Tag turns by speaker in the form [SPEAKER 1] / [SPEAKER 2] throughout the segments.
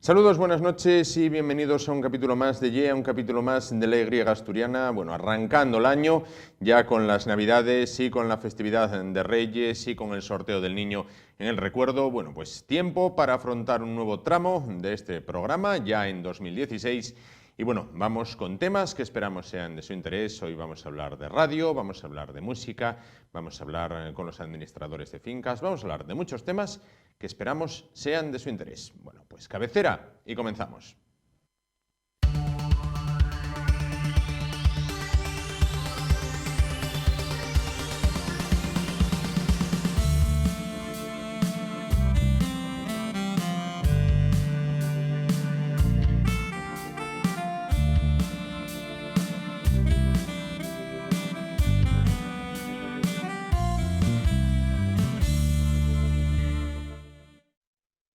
[SPEAKER 1] Saludos, buenas noches y bienvenidos a un capítulo más de YE, a un capítulo más de Ley Griega Asturiana. Bueno, arrancando el año ya con las Navidades y con la festividad de Reyes y con el sorteo del Niño en el recuerdo. Bueno, pues tiempo para afrontar un nuevo tramo de este programa ya en 2016. Y bueno, vamos con temas que esperamos sean de su interés. Hoy vamos a hablar de radio, vamos a hablar de música, vamos a hablar con los administradores de fincas, vamos a hablar de muchos temas que esperamos sean de su interés. Bueno, pues cabecera y comenzamos.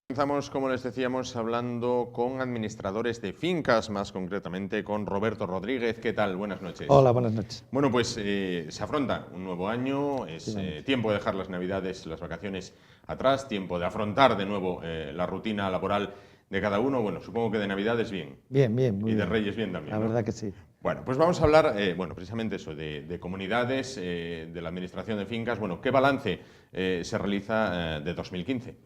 [SPEAKER 1] Comenzamos, como les decíamos, hablando con administradores de fincas, más concretamente con Roberto Rodríguez. ¿Qué tal? Buenas noches.
[SPEAKER 2] Hola, buenas noches.
[SPEAKER 1] Bueno, pues se afronta un nuevo año, es tiempo de dejar las Navidades, las vacaciones atrás, tiempo de afrontar de nuevo la rutina laboral de cada uno. Bueno, supongo que de Navidades bien.
[SPEAKER 2] Bien, muy
[SPEAKER 1] y de
[SPEAKER 2] bien.
[SPEAKER 1] Reyes bien también,
[SPEAKER 2] La
[SPEAKER 1] ¿no?
[SPEAKER 2] verdad que sí.
[SPEAKER 1] Bueno, pues vamos a hablar, precisamente eso, de comunidades, de la administración de fincas. Bueno, ¿qué balance se realiza de 2015?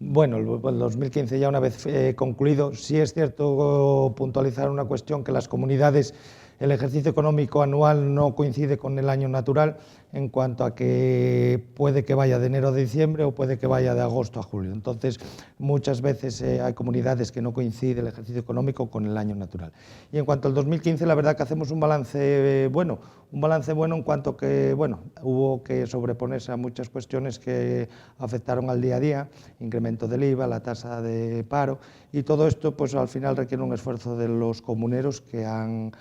[SPEAKER 2] Bueno, el 2015 ya una vez concluido, sí es cierto puntualizar una cuestión que las comunidades, el ejercicio económico anual no coincide con el año natural en cuanto a que puede que vaya de enero a diciembre o puede que vaya de agosto a julio. Entonces, muchas veces hay comunidades que no coincide el ejercicio económico con el año natural. Y en cuanto al 2015, la verdad que hacemos un balance bueno en cuanto que, hubo que sobreponerse a muchas cuestiones que afectaron al día a día, incremento del IVA, la tasa de paro, y todo esto pues al final requiere un esfuerzo de los comuneros que han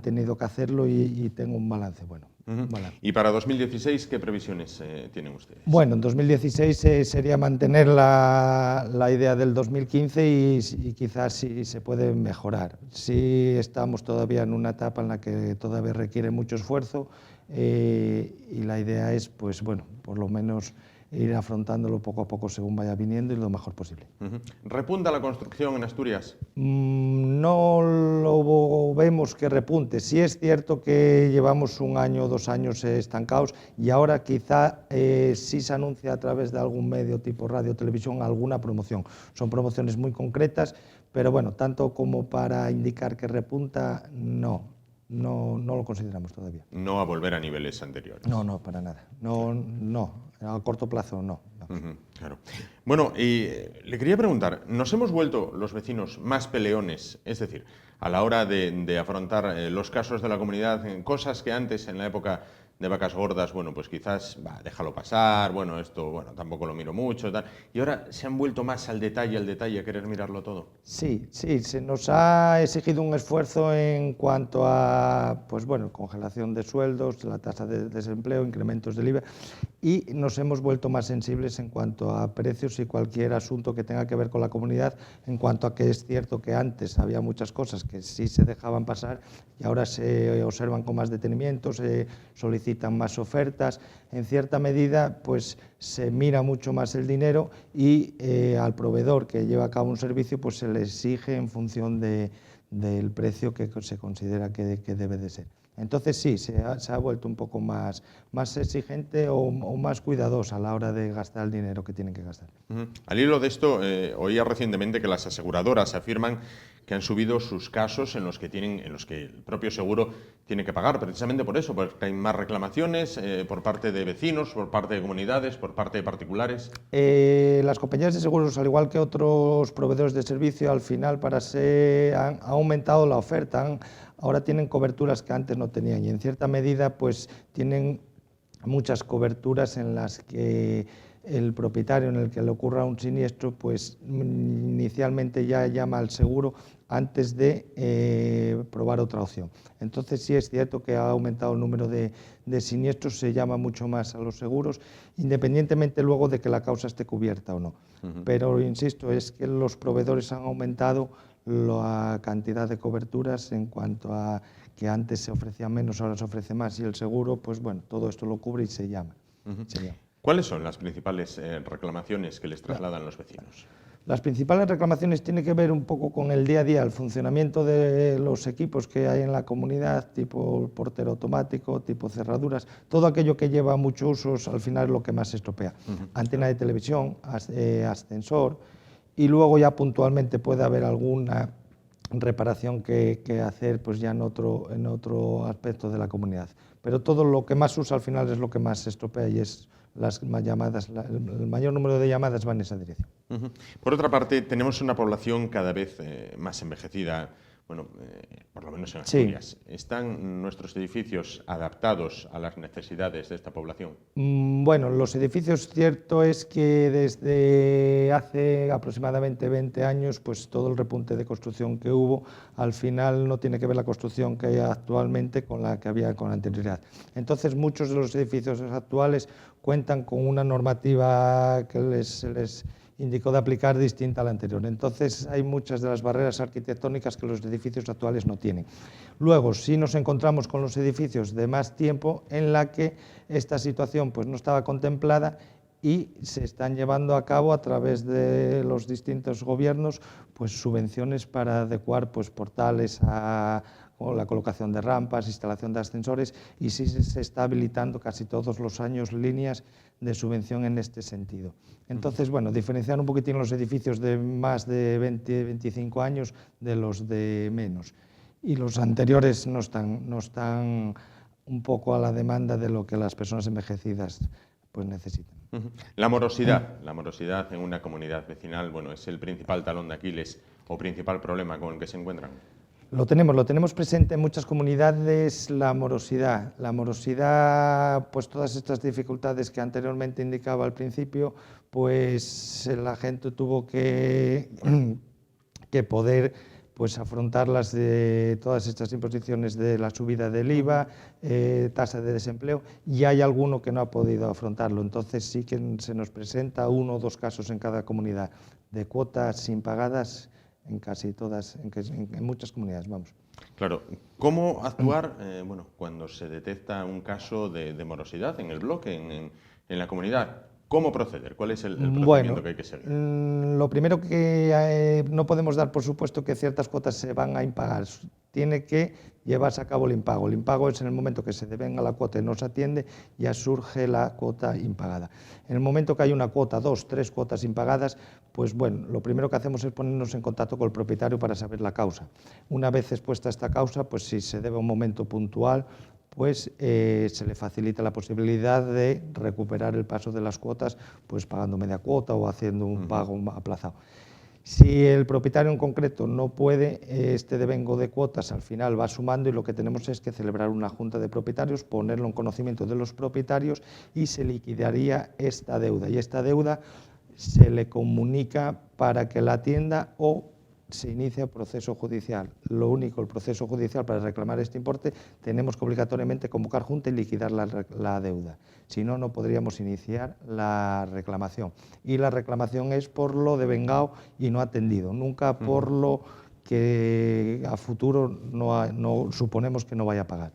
[SPEAKER 2] tenido que hacerlo y tengo un balance bueno.
[SPEAKER 1] ¿Y para 2016 qué previsiones tienen ustedes?
[SPEAKER 2] Bueno, en 2016 sería mantener la idea del 2015 y quizás sí se puede mejorar. Sí estamos todavía en una etapa en la que todavía requiere mucho esfuerzo y la idea es, pues bueno, por lo menos ir afrontándolo poco a poco según vaya viniendo y lo mejor posible.
[SPEAKER 1] ¿Repunta la construcción en Asturias?
[SPEAKER 2] No lo vemos que repunte. Sí es cierto que llevamos un año o 2 años estancados y ahora quizá sí se anuncia a través de algún medio tipo radio o televisión alguna promoción. Son promociones muy concretas, pero bueno, tanto como para indicar que repunta, no lo consideramos todavía.
[SPEAKER 1] No a volver a niveles anteriores.
[SPEAKER 2] No, para nada. No, a corto plazo no.
[SPEAKER 1] Claro. Bueno, y le quería preguntar, ¿nos hemos vuelto los vecinos más peleones? Es decir, a la hora de afrontar los casos de la comunidad, cosas que antes, en la época de vacas gordas, bueno, pues quizás, déjalo pasar, bueno, esto, tampoco lo miro mucho, tal. Y ahora se han vuelto más al detalle, a querer mirarlo todo.
[SPEAKER 2] Sí, se nos ha exigido un esfuerzo en cuanto a, pues bueno, congelación de sueldos, la tasa de desempleo, incrementos del IVA, y nos hemos vuelto más sensibles en cuanto a precios y cualquier asunto que tenga que ver con la comunidad, en cuanto a que es cierto que antes había muchas cosas que sí se dejaban pasar y ahora se observan con más detenimiento, se solicitan más ofertas. En cierta medida, pues se mira mucho más el dinero y al proveedor que lleva a cabo un servicio, pues se le exige en función del precio que se considera que debe de ser. Entonces sí, se ha vuelto un poco más exigente o más cuidadosa a la hora de gastar el dinero que tienen que gastar.
[SPEAKER 1] Al hilo de esto, oía recientemente que las aseguradoras afirman que han subido sus casos en los que el propio seguro tiene que pagar, precisamente por eso, porque hay más reclamaciones por parte de vecinos, por parte de comunidades, por parte de particulares.
[SPEAKER 2] Las compañías de seguros, al igual que otros proveedores de servicio, al final han aumentado la oferta, ahora tienen coberturas que antes no tenían y en cierta medida pues tienen muchas coberturas en las que el propietario en el que le ocurra un siniestro pues inicialmente ya llama al seguro antes de probar otra opción. Entonces sí es cierto que ha aumentado el número de siniestros, se llama mucho más a los seguros, independientemente luego de que la causa esté cubierta o no. Pero insisto, es que los proveedores han aumentado la cantidad de coberturas en cuanto a que antes se ofrecía menos, ahora se ofrece más y el seguro, pues bueno, todo esto lo cubre y se llama. Se llama.
[SPEAKER 1] ¿Cuáles son las principales reclamaciones que les trasladan los vecinos?
[SPEAKER 2] La principal reclamación, pues bueno, es que la cobertura Las principales reclamaciones tienen que ver un poco con el día a día, el funcionamiento de los equipos que hay en la comunidad, tipo portero automático, tipo cerraduras, todo aquello que lleva muchos usos al final es lo que más se estropea. Antena de televisión, ascensor, y luego ya puntualmente puede haber alguna reparación que hacer pues ya en otro aspecto de la comunidad. Pero todo lo que más usa al final es lo que más se estropea y es las llamadas, el mayor número de llamadas va en esa dirección.
[SPEAKER 1] Por otra parte, tenemos una población cada vez más envejecida, bueno, por lo menos en Asturias. Sí. ¿Están nuestros edificios adaptados a las necesidades de esta población?
[SPEAKER 2] Bueno, los edificios, cierto es que desde hace aproximadamente 20 años, pues todo el repunte de construcción que hubo, al final no tiene que ver la construcción que hay actualmente con la que había con anterioridad. Entonces, muchos de los edificios actuales cuentan con una normativa que se les indicó de aplicar distinta a la anterior. Entonces hay muchas de las barreras arquitectónicas que los edificios actuales no tienen. Luego, sí nos encontramos con los edificios de más tiempo en la que esta situación pues, no estaba contemplada y se están llevando a cabo a través de los distintos gobiernos pues, subvenciones para adecuar pues, portales o la colocación de rampas, instalación de ascensores, y sí se está habilitando casi todos los años líneas de subvención en este sentido. Entonces, bueno, diferenciar un poquitín los edificios de más de 20-25 años de los de menos. Y los anteriores no están un poco a la demanda de lo que las personas envejecidas pues, necesitan.
[SPEAKER 1] La morosidad en una comunidad vecinal, bueno, es el principal talón de Aquiles o principal problema con el que se encuentran.
[SPEAKER 2] Lo tenemos presente en muchas comunidades, la morosidad. La morosidad, pues todas estas dificultades que anteriormente indicaba al principio, pues la gente tuvo que poder pues afrontarlas de todas estas imposiciones de la subida del IVA, tasa de desempleo, y hay alguno que no ha podido afrontarlo. Entonces sí que se nos presenta 1 o 2 casos en cada comunidad de cuotas impagadas en casi todas, en muchas comunidades, vamos.
[SPEAKER 1] Claro, ¿cómo actuar bueno, cuando se detecta un caso de morosidad en el bloque, en la comunidad? ¿Cómo proceder? ¿Cuál es el procedimiento que hay que seguir?
[SPEAKER 2] Lo primero que no podemos dar por supuesto que ciertas cuotas se van a impagar. Tiene que llevarse a cabo el impago. El impago es en el momento que se devenga la cuota y no se atiende, ya surge la cuota impagada. En el momento que hay una cuota, 2, 3 cuotas impagadas, pues bueno, lo primero que hacemos es ponernos en contacto con el propietario para saber la causa. Una vez expuesta esta causa, pues si se debe a un momento puntual, pues se le facilita la posibilidad de recuperar el paso de las cuotas, pues pagando media cuota o haciendo un pago aplazado. Si el propietario en concreto no puede, este devengo de cuotas al final va sumando y lo que tenemos es que celebrar una junta de propietarios, ponerlo en conocimiento de los propietarios y se liquidaría esta deuda. Y esta deuda se le comunica para que la atienda o se inicia el proceso judicial. Lo único, el proceso judicial para reclamar este importe, tenemos que obligatoriamente convocar junta y liquidar la deuda. Si no, no podríamos iniciar la reclamación. Y la reclamación es por lo devengado y no atendido, nunca por lo que a futuro no suponemos que no vaya a pagar.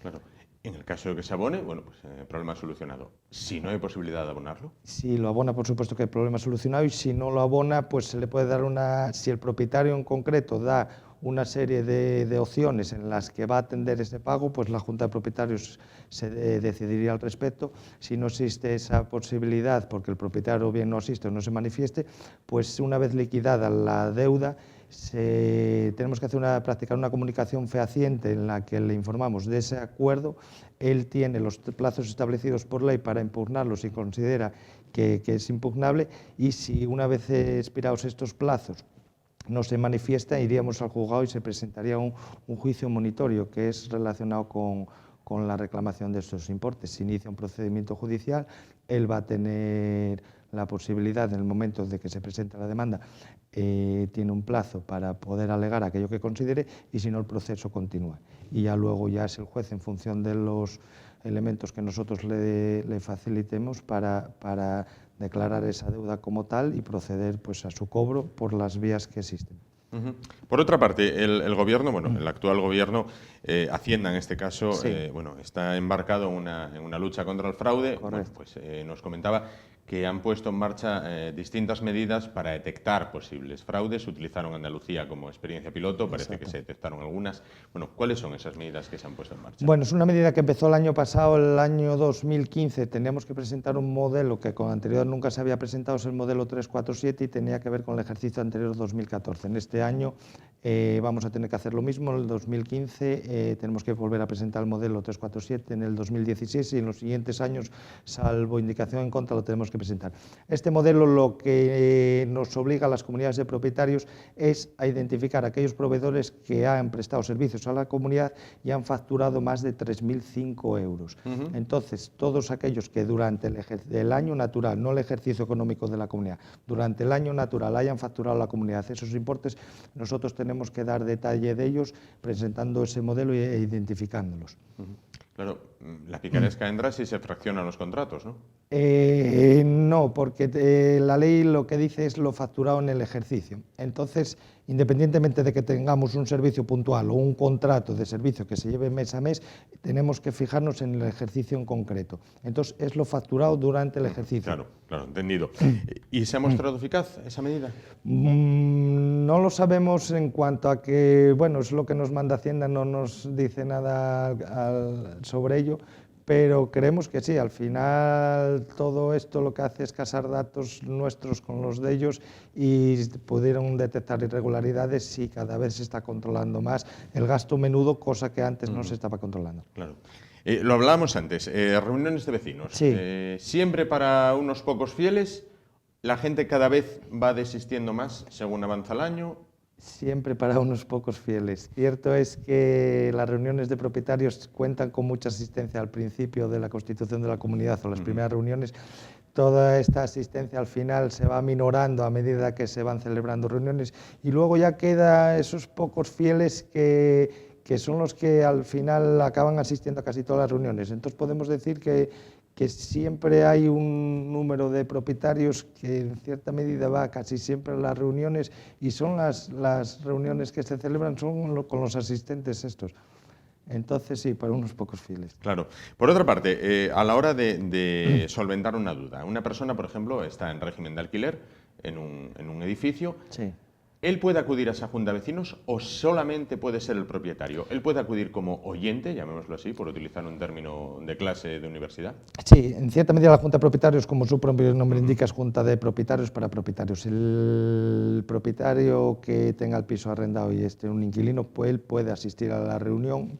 [SPEAKER 1] Claro. En el caso de que se abone, bueno, pues problema solucionado. Si no hay posibilidad de abonarlo.
[SPEAKER 2] Si lo abona, por supuesto que el problema es solucionado, y si no lo abona, pues se le puede dar si el propietario en concreto da una serie de opciones en las que va a atender ese pago, pues la Junta de Propietarios se decidiría al respecto. Si no existe esa posibilidad, porque el propietario bien no asiste o no se manifieste, pues una vez liquidada la deuda, tenemos que practicar una comunicación fehaciente en la que le informamos de ese acuerdo. Él tiene los plazos establecidos por ley para impugnarlo si considera que es impugnable, y si una vez expirados estos plazos no se manifiesta, iríamos al juzgado y se presentaría un juicio monitorio que es relacionado con la reclamación de estos importes. Se inicia un procedimiento judicial, él va a tener la posibilidad, en el momento de que se presenta la demanda, tiene un plazo para poder alegar aquello que considere, y si no, el proceso continúa. Y ya luego ya es el juez, en función de los elementos que nosotros le facilitemos, para declarar esa deuda como tal y proceder pues, a su cobro por las vías que existen.
[SPEAKER 1] Por otra parte, el gobierno, bueno, el actual gobierno, Hacienda en este caso,
[SPEAKER 2] Sí.
[SPEAKER 1] bueno, está embarcado en una lucha contra el fraude. Bueno, pues nos comentaba que han puesto en marcha distintas medidas para detectar posibles fraudes. Utilizaron Andalucía como experiencia piloto, parece que se detectaron algunas. Bueno, ¿cuáles son esas medidas que se han puesto en marcha?
[SPEAKER 2] Bueno, es una medida que empezó el año pasado, el año 2015. Teníamos que presentar un modelo que con anterioridad nunca se había presentado, es el modelo 347, y tenía que ver con el ejercicio anterior 2014. En este año vamos a tener que hacer lo mismo. En el 2015 tenemos que volver a presentar el modelo 347, en el 2016 y en los siguientes años, salvo indicación en contra, lo tenemos que presentar. Este modelo lo que nos obliga a las comunidades de propietarios es a identificar a aquellos proveedores que han prestado servicios a la comunidad y han facturado más de 3.005 euros. Entonces, todos aquellos que durante el año natural, no el ejercicio económico de la comunidad, durante el año natural hayan facturado a la comunidad esos importes, nosotros tenemos que dar detalle de ellos presentando ese modelo e identificándolos.
[SPEAKER 1] Claro, la picaresca entra si se fraccionan los contratos, ¿no?
[SPEAKER 2] No, porque la ley lo que dice es lo facturado en el ejercicio. Entonces, independientemente de que tengamos un servicio puntual o un contrato de servicio que se lleve mes a mes, tenemos que fijarnos en el ejercicio en concreto. Entonces, es lo facturado durante el ejercicio.
[SPEAKER 1] Claro, claro, entendido. ¿Y se ha mostrado eficaz esa medida?
[SPEAKER 2] No lo sabemos en cuanto a que, bueno, es lo que nos manda Hacienda, no nos dice nada sobre ello, pero creemos que sí. Al final todo esto lo que hace es casar datos nuestros con los de ellos y pudieron detectar irregularidades y cada vez se está controlando más el gasto menudo, cosa que antes no se estaba controlando.
[SPEAKER 1] Claro. Lo hablábamos antes, reuniones de vecinos.
[SPEAKER 2] Sí.
[SPEAKER 1] Siempre para unos pocos fieles, la gente cada vez va desistiendo más según avanza el año.
[SPEAKER 2] Siempre para unos pocos fieles. Cierto es que las reuniones de propietarios cuentan con mucha asistencia al principio de la constitución de la comunidad o las primeras reuniones. Toda esta asistencia al final se va minorando a medida que se van celebrando reuniones y luego ya queda esos pocos fieles que son los que al final acaban asistiendo a casi todas las reuniones. Entonces podemos decir que siempre hay un número de propietarios que en cierta medida va casi siempre a las reuniones y son las reuniones que se celebran son con los asistentes estos. Entonces sí, para unos pocos fieles.
[SPEAKER 1] Claro. Por otra parte, a la hora de solventar una duda, una persona, por ejemplo, está en régimen de alquiler en un edificio.
[SPEAKER 2] Sí.
[SPEAKER 1] ¿Él puede acudir a esa junta de vecinos o solamente puede ser el propietario? ¿Él puede acudir como oyente, llamémoslo así, por utilizar un término de clase de universidad?
[SPEAKER 2] Sí, en cierta medida la junta de propietarios, como su propio nombre indica, es junta de propietarios para propietarios. El propietario que tenga el piso arrendado y esté un inquilino, pues él puede asistir a la reunión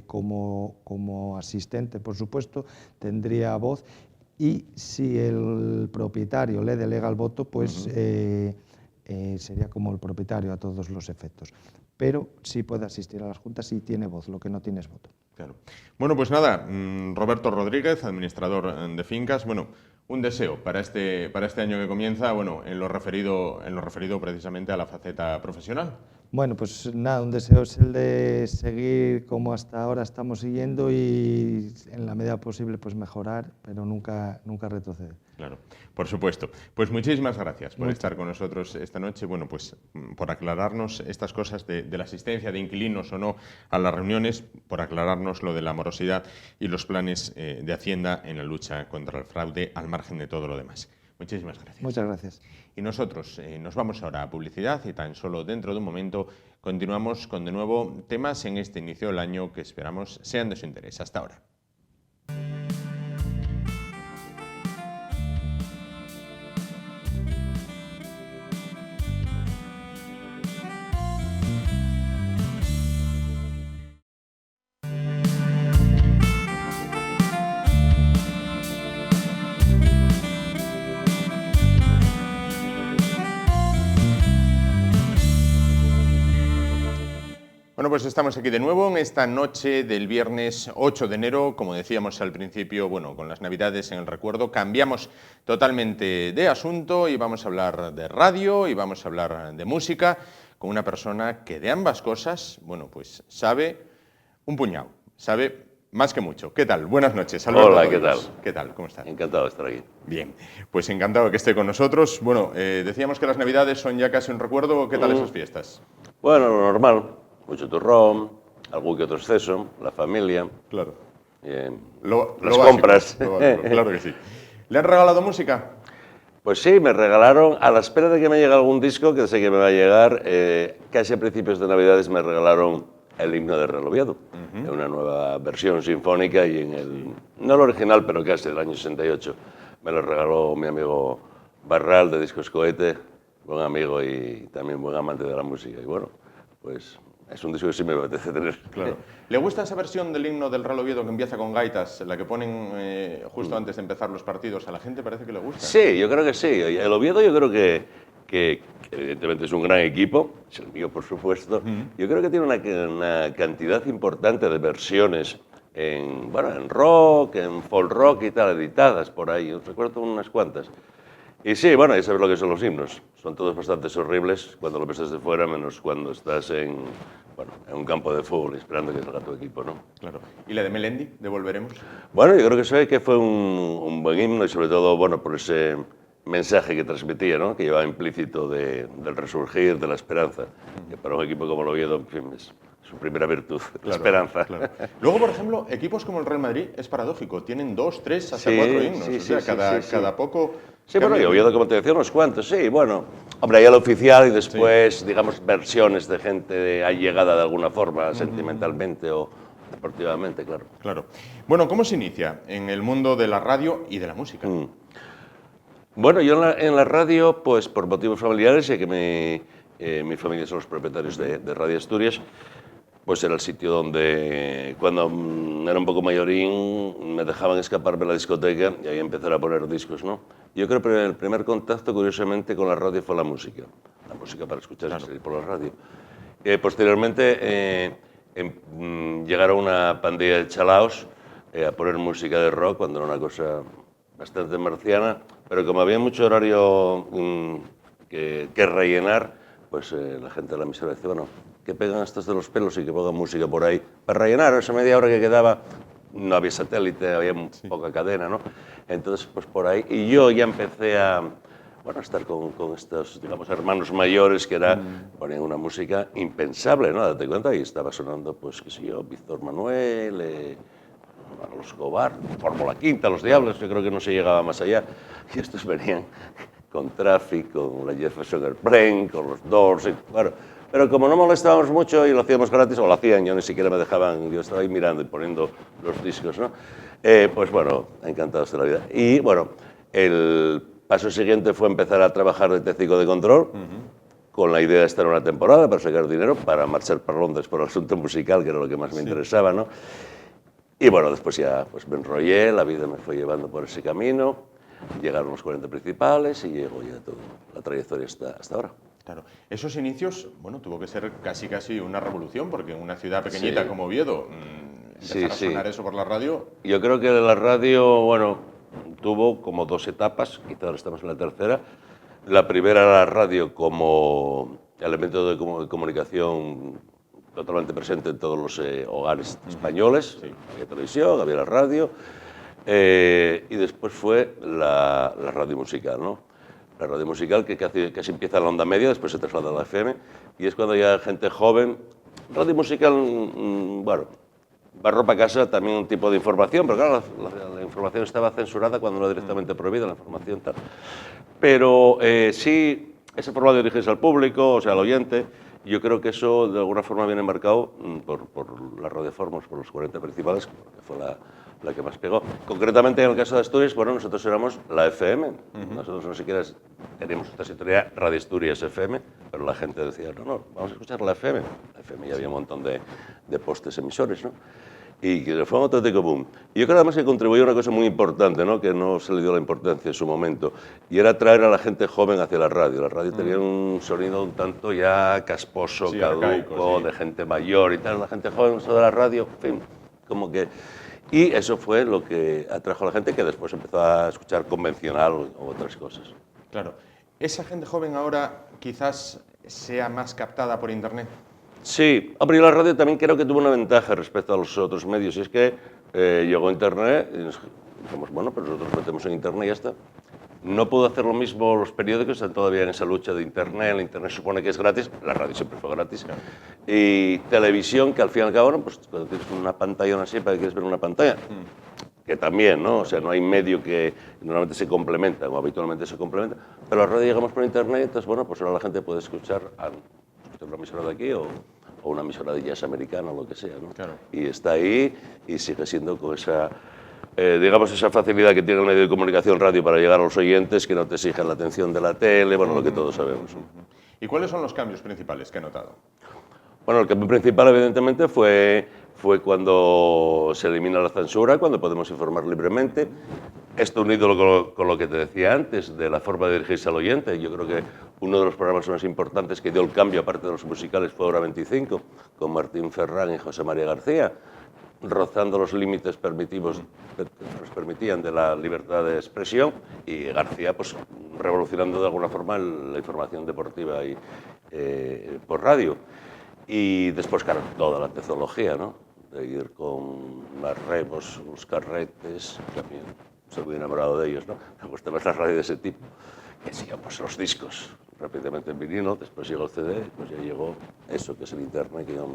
[SPEAKER 2] como asistente, por supuesto, tendría voz y si el propietario le delega el voto, pues sería como el propietario a todos los efectos. Pero sí puede asistir a las juntas y tiene voz, lo que no tiene es voto.
[SPEAKER 1] Claro. Bueno, pues nada, Roberto Rodríguez, administrador de fincas, bueno, un deseo para este año que comienza, bueno, en lo referido precisamente a la faceta profesional.
[SPEAKER 2] Bueno, pues nada, un deseo es el de seguir como hasta ahora estamos siguiendo y en la medida posible pues mejorar, pero nunca retroceder.
[SPEAKER 1] Claro, por supuesto. Pues muchísimas gracias por estar con nosotros esta noche, bueno, pues por aclararnos estas cosas de la asistencia de inquilinos o no a las reuniones, por aclararnos lo de la morosidad y los planes de Hacienda en la lucha contra el fraude al margen de todo lo demás. Muchísimas gracias.
[SPEAKER 2] Muchas gracias.
[SPEAKER 1] Y nosotros nos vamos ahora a publicidad y tan solo dentro de un momento continuamos con de nuevo temas en este inicio del año que esperamos sean de su interés. Hasta ahora. Bueno, pues estamos aquí de nuevo en esta noche del viernes 8 de enero. Como decíamos al principio, bueno, con las Navidades en el recuerdo, cambiamos totalmente de asunto y vamos a hablar de radio y vamos a hablar de música con una persona que de ambas cosas, bueno, pues sabe un puñado, sabe más que mucho. ¿Qué tal? Buenas noches. Alberto.
[SPEAKER 3] Hola, ¿qué tal?
[SPEAKER 1] ¿Qué tal? ¿Cómo estás?
[SPEAKER 3] Encantado de estar aquí.
[SPEAKER 1] Bien, pues encantado de que esté con nosotros. Bueno, decíamos que las Navidades son ya casi un recuerdo. ¿Qué tal esas fiestas?
[SPEAKER 3] Bueno, lo normal. Mucho turrón, algún que otro exceso, la familia.
[SPEAKER 1] Claro.
[SPEAKER 3] Las
[SPEAKER 1] Lo básico,
[SPEAKER 3] compras.
[SPEAKER 1] lo básico, claro que sí. ¿Le han regalado música?
[SPEAKER 3] Pues sí, me regalaron, a la espera de que me llegue algún disco, que sé que me va a llegar, casi a principios de Navidades me regalaron el himno de Real Oviedo, en una nueva versión sinfónica y en el, no el original, pero casi del año 68. Me lo regaló mi amigo Barral de Discos Cohete, buen amigo y también buen amante de la música. Y bueno, pues es un disco que sí me apetece tener.
[SPEAKER 1] Claro. ¿Le gusta esa versión del himno del Real Oviedo que empieza con gaitas, la que ponen justo antes de empezar los partidos? ¿A la gente parece que le gusta?
[SPEAKER 3] Sí, yo creo que sí. El Oviedo yo creo que evidentemente es un gran equipo, es el mío por supuesto. Yo creo que tiene una cantidad importante de versiones en, bueno, en rock, en folk rock y tal, editadas por ahí. Os recuerdo unas cuantas. Y sí, bueno, ya sabes lo que son los himnos. Son todos bastante horribles cuando lo ves desde fuera, menos cuando estás en, bueno, en un campo de fútbol esperando que salga tu equipo, ¿no?
[SPEAKER 1] Claro. ¿Y la de Melendi, de Volveremos?
[SPEAKER 3] Bueno, yo creo que sé que fue un buen himno y sobre todo, bueno, por ese mensaje que transmitía, ¿no? Que llevaba implícito del resurgir, de la esperanza. Que para un equipo como el Oviedo, en fin, es su primera virtud, la esperanza.
[SPEAKER 1] Claro. Luego, por ejemplo, equipos como el Real Madrid es paradójico. Tienen 2, 3, hasta 4 himnos.
[SPEAKER 3] Sí,
[SPEAKER 1] o sea, cada poco...
[SPEAKER 3] Sí, bueno, y Oviedo, como te decía, unos cuantos, sí, bueno. Hombre, hay el oficial y después, digamos, versiones de gente allegada de alguna forma, sentimentalmente o deportivamente, claro.
[SPEAKER 1] Claro. Bueno, ¿cómo se inicia en el mundo de la radio y de la música?
[SPEAKER 3] Bueno, yo en la radio, pues por motivos familiares, ya que mi familia son los propietarios de Radio Asturias, pues era el sitio donde, cuando era un poco mayorín, me dejaban escaparme a la discoteca y ahí empezar a poner discos, ¿no? Yo creo que el primer contacto, curiosamente, con la radio fue la música para escuchar y salir por la radio. Posteriormente llegaron una pandilla de chalaos a poner música de rock cuando era una cosa bastante marciana, pero como había mucho horario que rellenar, pues la gente de la emisora decía, bueno, que pegan estos de los pelos y que pongan música por ahí. Para rellenar esa media hora que quedaba, no había satélite, había poca cadena, ¿no? Entonces, pues por ahí. Y yo ya empecé a, bueno, a estar con estos, digamos, hermanos mayores que ponían una música impensable, ¿no? Date cuenta, y estaba sonando, pues, qué sé yo, Víctor Manuel, Manolo Escobar, Fórmula Quinta, Los Diablos, yo creo que no se llegaba más allá. Y estos venían con Traffic, con la Jefferson Airplane, con los Doors, y, bueno. Pero como no molestábamos mucho y lo hacíamos gratis, o lo hacían, yo ni siquiera me dejaban, yo estaba ahí mirando y poniendo los discos, ¿no? Pues bueno, encantados de la vida. Y bueno, el paso siguiente fue empezar a trabajar de técnico de control, con la idea de estar una temporada para sacar dinero, para marchar para Londres por el asunto musical, que era lo que más me interesaba, ¿no? Y bueno, después ya pues me enrollé, la vida me fue llevando por ese camino, llegaron los 40 principales y llegó ya toda la trayectoria hasta ahora.
[SPEAKER 1] Claro. Esos inicios, bueno, tuvo que ser casi una revolución, porque en una ciudad pequeñita como Oviedo, empezar a sonar eso por la radio...
[SPEAKER 3] Yo creo que la radio, bueno, tuvo como 2 etapas, quizá ahora estamos en la tercera. La primera era la radio como elemento de comunicación totalmente presente en todos los hogares españoles. Había televisión, había la radio, y después fue la radio musical, ¿no? La radio musical que casi empieza en la onda media, después se traslada a la FM, y es cuando ya gente joven... Radio musical, bueno, barro para casa también un tipo de información, pero claro, la información estaba censurada cuando no era directamente prohibida, la información tal. Pero sí, esa forma de dirigirse al público, o sea, al oyente, yo creo que eso de alguna forma viene marcado por las radioformas, por los 40 principales, que fue la que más pegó. Concretamente, en el caso de Asturias, bueno, nosotros éramos la FM. Nosotros no siquiera teníamos esta sintonía Radio Asturias FM, pero la gente decía, no, vamos a escuchar la FM. La FM ya había un montón de postes emisores, ¿no? Y que fue un auténtico boom. Y yo creo además que contribuyó a una cosa muy importante, ¿no? Que no se le dio la importancia en su momento, y era traer a la gente joven hacia la radio. La radio tenía un sonido un tanto ya casposo, caduco, arcaico, de gente mayor y tal. La gente joven usó de la radio, en fin, como que... Y eso fue lo que atrajo a la gente que después empezó a escuchar convencional o otras cosas.
[SPEAKER 1] Claro. ¿Esa gente joven ahora quizás sea más captada por Internet?
[SPEAKER 3] Sí, pero la radio también creo que tuvo una ventaja respecto a los otros medios, y es que llegó Internet y dijimos, bueno, pero nosotros metemos en Internet y ya está. No pudo hacer lo mismo los periódicos, están todavía en esa lucha de Internet. El Internet supone que es gratis, la radio siempre fue gratis. Claro. Y televisión, que al fin y al cabo, pues cuando tienes una pantalla así, ¿para qué quieres ver una pantalla? que también, ¿no? O sea, no hay medio que normalmente se complementan o habitualmente se complementan, pero la radio llegamos por internet, entonces, bueno, pues ahora la gente puede escuchar una emisora de aquí o una emisora de jazz americana o lo que sea, ¿no?
[SPEAKER 1] Claro.
[SPEAKER 3] Y está ahí y sigue siendo con esa, digamos, esa facilidad que tiene el medio de comunicación radio para llegar a los oyentes, que no te exigen la atención de la tele, bueno, lo que todos sabemos.
[SPEAKER 1] ¿Y cuáles son los cambios principales que ha notado?
[SPEAKER 3] Bueno, el cambio principal, evidentemente, fue cuando se elimina la censura, cuando podemos informar libremente. Esto unido con lo que te decía antes, de la forma de dirigirse al oyente. Yo creo que uno de los programas más importantes que dio el cambio, aparte de los musicales, fue Hora 25, con Martín Ferrán y José María García, rozando los límites permitidos que nos permitían de la libertad de expresión, y García, pues, revolucionando de alguna forma la información deportiva y, por radio. Y después, claro, toda la tecnología, ¿no? De ir con las remos, los carretes, también soy muy enamorado de ellos, ¿no? Me gusta más la radio de ese tipo, que sí, pues los discos, rápidamente en vinilo, después llegó el CD, después ya llegó eso, que es el internet, que yo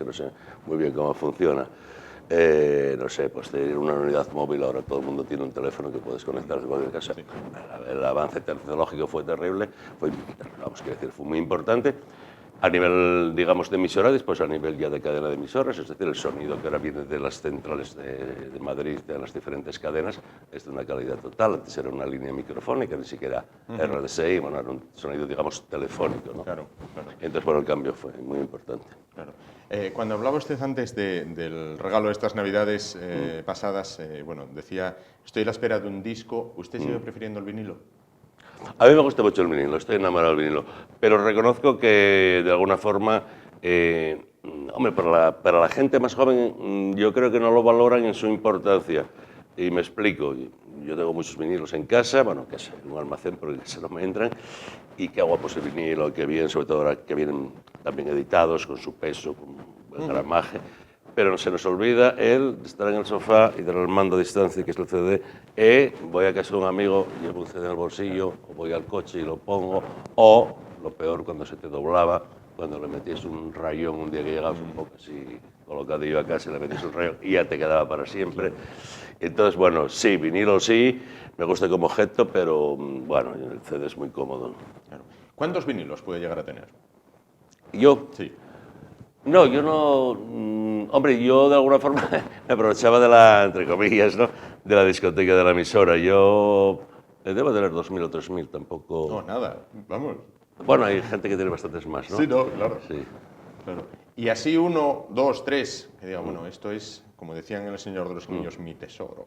[SPEAKER 3] no sé muy bien cómo funciona. No sé, pues tener una unidad móvil, ahora todo el mundo tiene un teléfono que puedes conectar desde cualquier casa. Sí. El avance tecnológico fue terrible, vamos a decir, fue muy importante. A nivel, digamos, de emisoras, después a nivel ya de cadena de emisoras, es decir, el sonido que ahora viene de las centrales de Madrid, de las diferentes cadenas, es de una calidad total. Antes era una línea microfónica, ni siquiera RDSI, bueno, era un sonido, digamos, telefónico, ¿no?
[SPEAKER 1] Claro, claro.
[SPEAKER 3] Entonces, bueno, el cambio fue muy importante.
[SPEAKER 1] Claro. Cuando hablaba usted antes del regalo de estas Navidades pasadas, bueno, decía, estoy a la espera de un disco. ¿Usted sigue prefiriendo el vinilo?
[SPEAKER 3] A mí me gusta mucho el vinilo, estoy enamorado del vinilo, pero reconozco que de alguna forma, hombre, para la gente más joven yo creo que no lo valoran en su importancia. Y me explico, yo tengo muchos vinilos en casa, bueno, en un almacén porque en casa no me entran, y qué hago, pues el vinilo, que bien, sobre todo ahora que vienen también editados, con su peso, con buen gramaje. Pero se nos olvida el estar en el sofá y tener el mando a distancia, que es el CD, voy a casa de un amigo, llevo un CD en el bolsillo, o voy al coche y lo pongo, o, lo peor, cuando se te doblaba, cuando le metías un rayón un día que llegabas un poco así colocadillo a casa, le metías un rayón y ya te quedaba para siempre. Entonces, bueno, sí, vinilo sí, me gusta como objeto, pero bueno, el CD es muy cómodo.
[SPEAKER 1] Claro. ¿Cuántos vinilos puede llegar a tener?
[SPEAKER 3] ¿Yo?
[SPEAKER 1] Sí.
[SPEAKER 3] No, yo no. Hombre, yo de alguna forma me aprovechaba de la, entre comillas, ¿no?, de la discoteca de la emisora. Yo debo tener 2.000 o 3.000, tampoco.
[SPEAKER 1] No, nada, vamos.
[SPEAKER 3] Bueno, hay gente que tiene bastantes más, ¿no?
[SPEAKER 1] Sí, no, claro.
[SPEAKER 3] Sí.
[SPEAKER 1] Claro. Y así 1, 2, 3, que diga, bueno, esto es, como decían en El Señor de los Anillos, mi tesoro.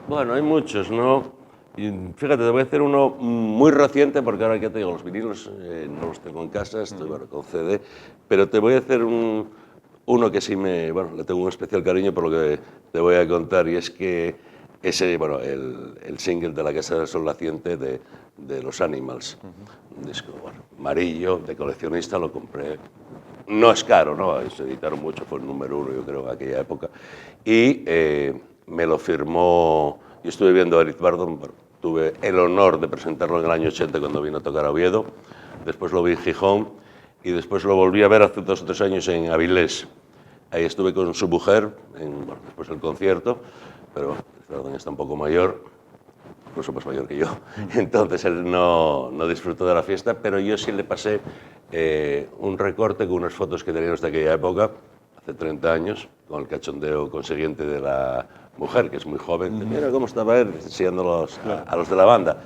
[SPEAKER 3] Bueno, hay muchos, ¿no? Y fíjate, te voy a hacer uno muy reciente, porque ahora que te digo, los vinilos no los tengo en casa, estoy bueno, con CD, pero te voy a hacer uno que sí bueno, le tengo un especial cariño por lo que te voy a contar, y es que ese, bueno, el single de La Casa del Sol Naciente de los Animals, un disco, bueno, amarillo, de coleccionista, lo compré. No es caro, ¿no? Se editaron mucho, fue el número 1, yo creo, en aquella época, y me lo firmó. Yo estuve viendo a Eric Burdon, tuve el honor de presentarlo en el año 80 cuando vino a tocar a Oviedo, después lo vi en Gijón y después lo volví a ver hace 2 o 3 años en Avilés. Ahí estuve con su mujer, después del concierto, pero Burdon está un poco mayor, incluso más mayor que yo, entonces él no disfrutó de la fiesta, pero yo sí le pasé un recorte con unas fotos que teníamos de aquella época, hace 30 años, con el cachondeo consiguiente de la mujer, que es muy joven. Mira cómo estaba él, enseñándolos a los de la banda.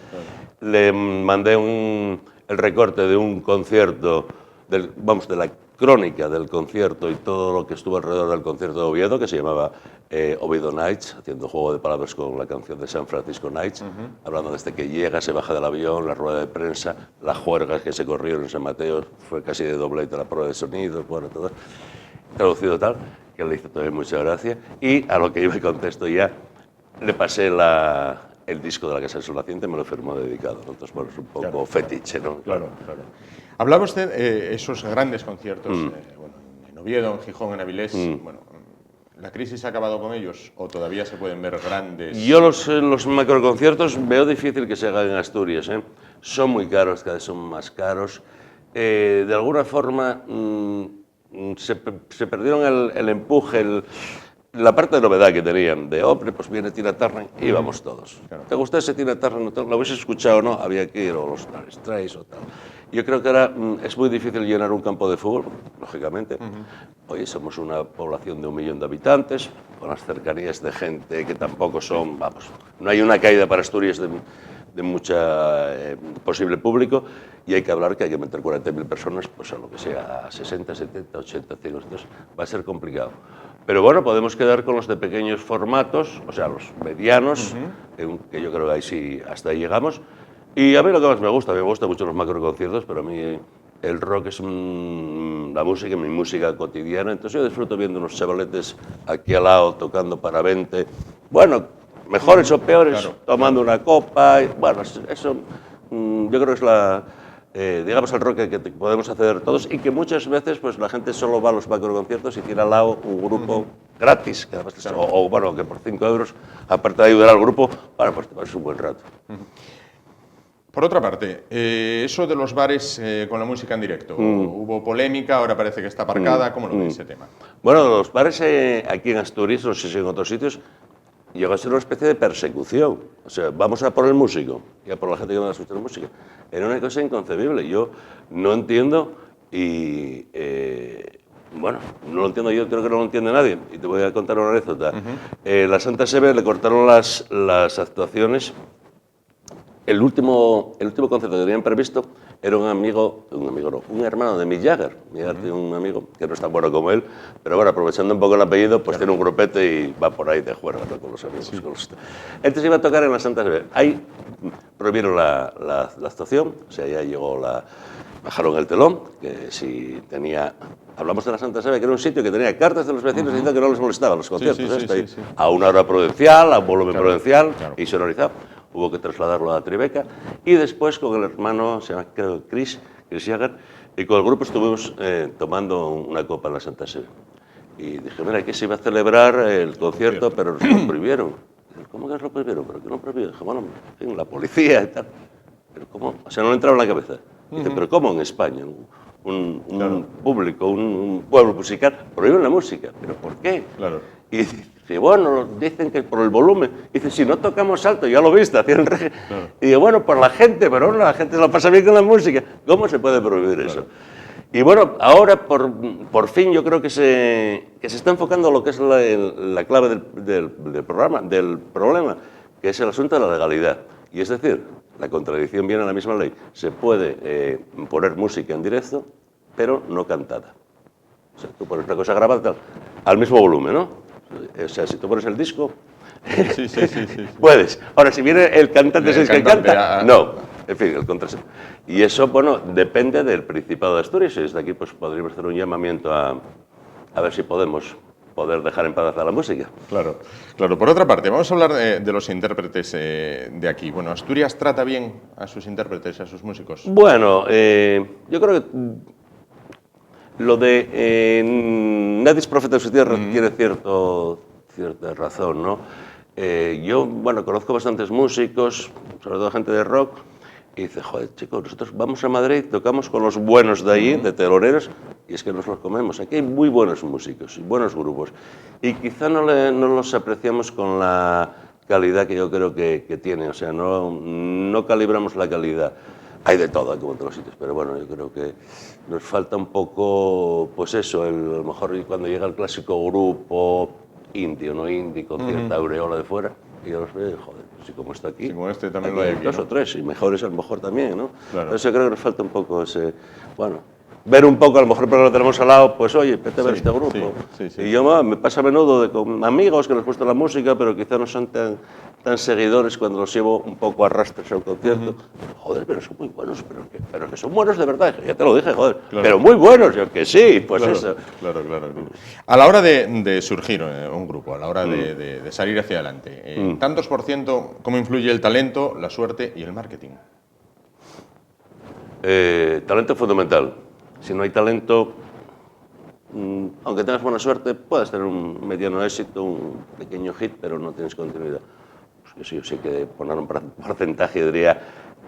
[SPEAKER 3] Le mandé el recorte de un concierto, de la crónica del concierto y todo lo que estuvo alrededor del concierto de Oviedo, que se llamaba Oviedo Nights, haciendo juego de palabras con la canción de San Francisco Nights, hablando desde que llega, se baja del avión, la rueda de prensa, las juergas que se corrieron en San Mateo, fue casi de doblete la prueba de sonido, bueno, todo traducido tal, que le hizo también mucha gracia, y a lo que yo me contesto ya, le pasé el disco de La Casa del Sol Naciente, me lo firmó dedicado, entonces bueno, es un poco claro, fetiche, ¿no?
[SPEAKER 1] Claro, claro. Hablaba usted de esos grandes conciertos, bueno, en Oviedo, en Gijón, en Avilés, bueno, ¿la crisis ha acabado con ellos o todavía se pueden ver grandes?
[SPEAKER 3] Yo los macroconciertos veo difícil que se hagan en Asturias, ¿eh? Son muy caros, cada vez son más caros, de alguna forma se perdieron el empuje, la parte de novedad que tenían, de hombre, pues viene Tina Turner, íbamos todos. Claro. ¿Te gusta ese Tina Turner? ¿Lo hubiese escuchado o no? Había que ir, o los Strays o tal. Yo creo que ahora es muy difícil llenar un campo de fútbol, lógicamente. Hoy somos una población de 1 millón de habitantes, con las cercanías de gente que tampoco son, vamos, no hay una caída para Asturias de mucha posible público, y hay que hablar que hay que meter 40.000 personas, pues a lo que sea, a 60, 70, 80, 100, entonces va a ser complicado. Pero bueno, podemos quedar con los de pequeños formatos, o sea, los medianos, que yo creo que ahí sí, hasta ahí llegamos. Y a mí lo que más me gusta mucho los macroconciertos, pero a mí el rock es la música, mi música cotidiana, entonces yo disfruto viendo unos chavaletes aquí al lado tocando para 20, bueno, mejores o peores, claro, tomando una copa, y, bueno, eso yo creo que es la... digamos el rock que podemos hacer todos y que muchas veces pues la gente solo va a los macroconciertos y tiene al lado un grupo gratis, que además, claro, o bueno, que por 5 euros, aparte de ayudar al grupo, bueno, pues te pasas un buen rato.
[SPEAKER 1] Por otra parte, eso de los bares con la música en directo, hubo polémica, ahora parece que está aparcada, ¿cómo lo ve ese tema?
[SPEAKER 3] Bueno, los bares aquí en Asturias, no sé si en otros sitios, llegó a ser una especie de persecución. O sea, vamos a por el músico y a por la gente que va a escuchar música. Era una cosa inconcebible. Yo no entiendo y, bueno, no lo entiendo yo, creo que no lo entiende nadie. Y te voy a contar una anécdota. La Santa Sebe le cortaron las actuaciones. El último concierto que tenían previsto era un hermano de Mick Jagger. Mick Jagger tiene un amigo que no es tan bueno como él, pero bueno, aprovechando un poco el apellido, pues tiene un grupete y va por ahí de juerga, ¿no? Con los amigos. Sí. Entonces iba a tocar en la Santa Sebe. Ahí prohibieron la actuación, o sea, ya llegó bajaron el telón, que si tenía... Hablamos de la Santa Sebe, que era un sitio que tenía cartas de los vecinos diciendo que no les molestaban los conciertos. Sí. A una hora prudencial, a un volumen prudencial y sonorizado. Hubo que trasladarlo a Tribeca y después con el hermano, se llama creo Chris Jagger, y con el grupo estuvimos tomando una copa en la Santa Sebe. Y dije, mira, aquí se iba a celebrar el concierto, pero nos lo prohibieron. Dije, ¿cómo que nos lo prohibieron? ¿Pero qué no prohibieron? Dije, bueno, en fin, la policía y tal. Pero ¿cómo? O sea, no le entraba en la cabeza. Dice, ¿pero cómo en España? Un público, un pueblo musical, prohíben la música. ¿Pero por qué?
[SPEAKER 1] Claro.
[SPEAKER 3] Y dice, bueno, dicen que por el volumen. Dice, si no tocamos alto, ya lo viste, hacían reggae. Claro. Y digo, bueno, por la gente, pero no, la gente se lo pasa bien con la música. ¿Cómo se puede prohibir eso? Y bueno, ahora por fin yo creo que se está enfocando lo que es la clave del problema, que es el asunto de la legalidad. Y es decir, la contradicción viene en la misma ley. Se puede poner música en directo, pero no cantada. O sea, tú pones una cosa grabada tal, al mismo volumen, ¿no? O sea, si tú pones el disco,
[SPEAKER 1] sí.
[SPEAKER 3] puedes. Ahora, si viene el cantante, ¿es que canta? No. En fin, el contraste. Y eso, bueno, depende del Principado de Asturias. Y desde aquí pues, podríamos hacer un llamamiento a ver si podemos dejar en paz a la música.
[SPEAKER 1] Claro. Por otra parte, vamos a hablar de los intérpretes de aquí. Bueno, ¿Asturias trata bien a sus intérpretes, a sus músicos?
[SPEAKER 3] Bueno, yo creo que lo de nadie es profeta de su tierra tiene cierta razón, ¿no? Yo, bueno, conozco bastantes músicos, sobre todo gente de rock, y dice, joder, chicos, nosotros vamos a Madrid, tocamos con los buenos de allí, de teloneros, y es que nos los comemos. Aquí hay muy buenos músicos y buenos grupos, y quizá no los apreciamos con la calidad que yo creo que tienen, o sea, no calibramos la calidad. Hay de todo, como en todos los sitios, pero bueno, yo creo que nos falta un poco, pues eso, a lo mejor cuando llega el clásico grupo indie o no indie, con cierta aureola de fuera, y yo los veo, joder, si como está aquí,
[SPEAKER 1] sí, como este también lo hay aquí,
[SPEAKER 3] dos
[SPEAKER 1] ¿no?
[SPEAKER 3] o tres, y mejores a lo mejor también, ¿no?
[SPEAKER 1] Claro.
[SPEAKER 3] Entonces yo creo que nos falta un poco ese, bueno, ver un poco, a lo mejor porque lo tenemos al lado, pues oye, vete a ver este grupo.
[SPEAKER 1] Sí.
[SPEAKER 3] Y yo me pasa a menudo con amigos que les gusta la música, pero quizá no son tan seguidores cuando los llevo un poco a rastros al concierto. Joder, pero son muy buenos, pero que son buenos de verdad. Ya te lo dije, joder,
[SPEAKER 1] claro.
[SPEAKER 3] Pero muy buenos, yo que sí, pues
[SPEAKER 1] claro,
[SPEAKER 3] eso.
[SPEAKER 1] Claro. A la hora de surgir un grupo, a la hora de salir hacia adelante, ¿tantos por ciento cómo influye el talento, la suerte y el marketing?
[SPEAKER 3] Talento fundamental. Si no hay talento, aunque tengas buena suerte, puedes tener un mediano éxito, un pequeño hit, pero no tienes continuidad. Pues yo sí que poner un porcentaje, diría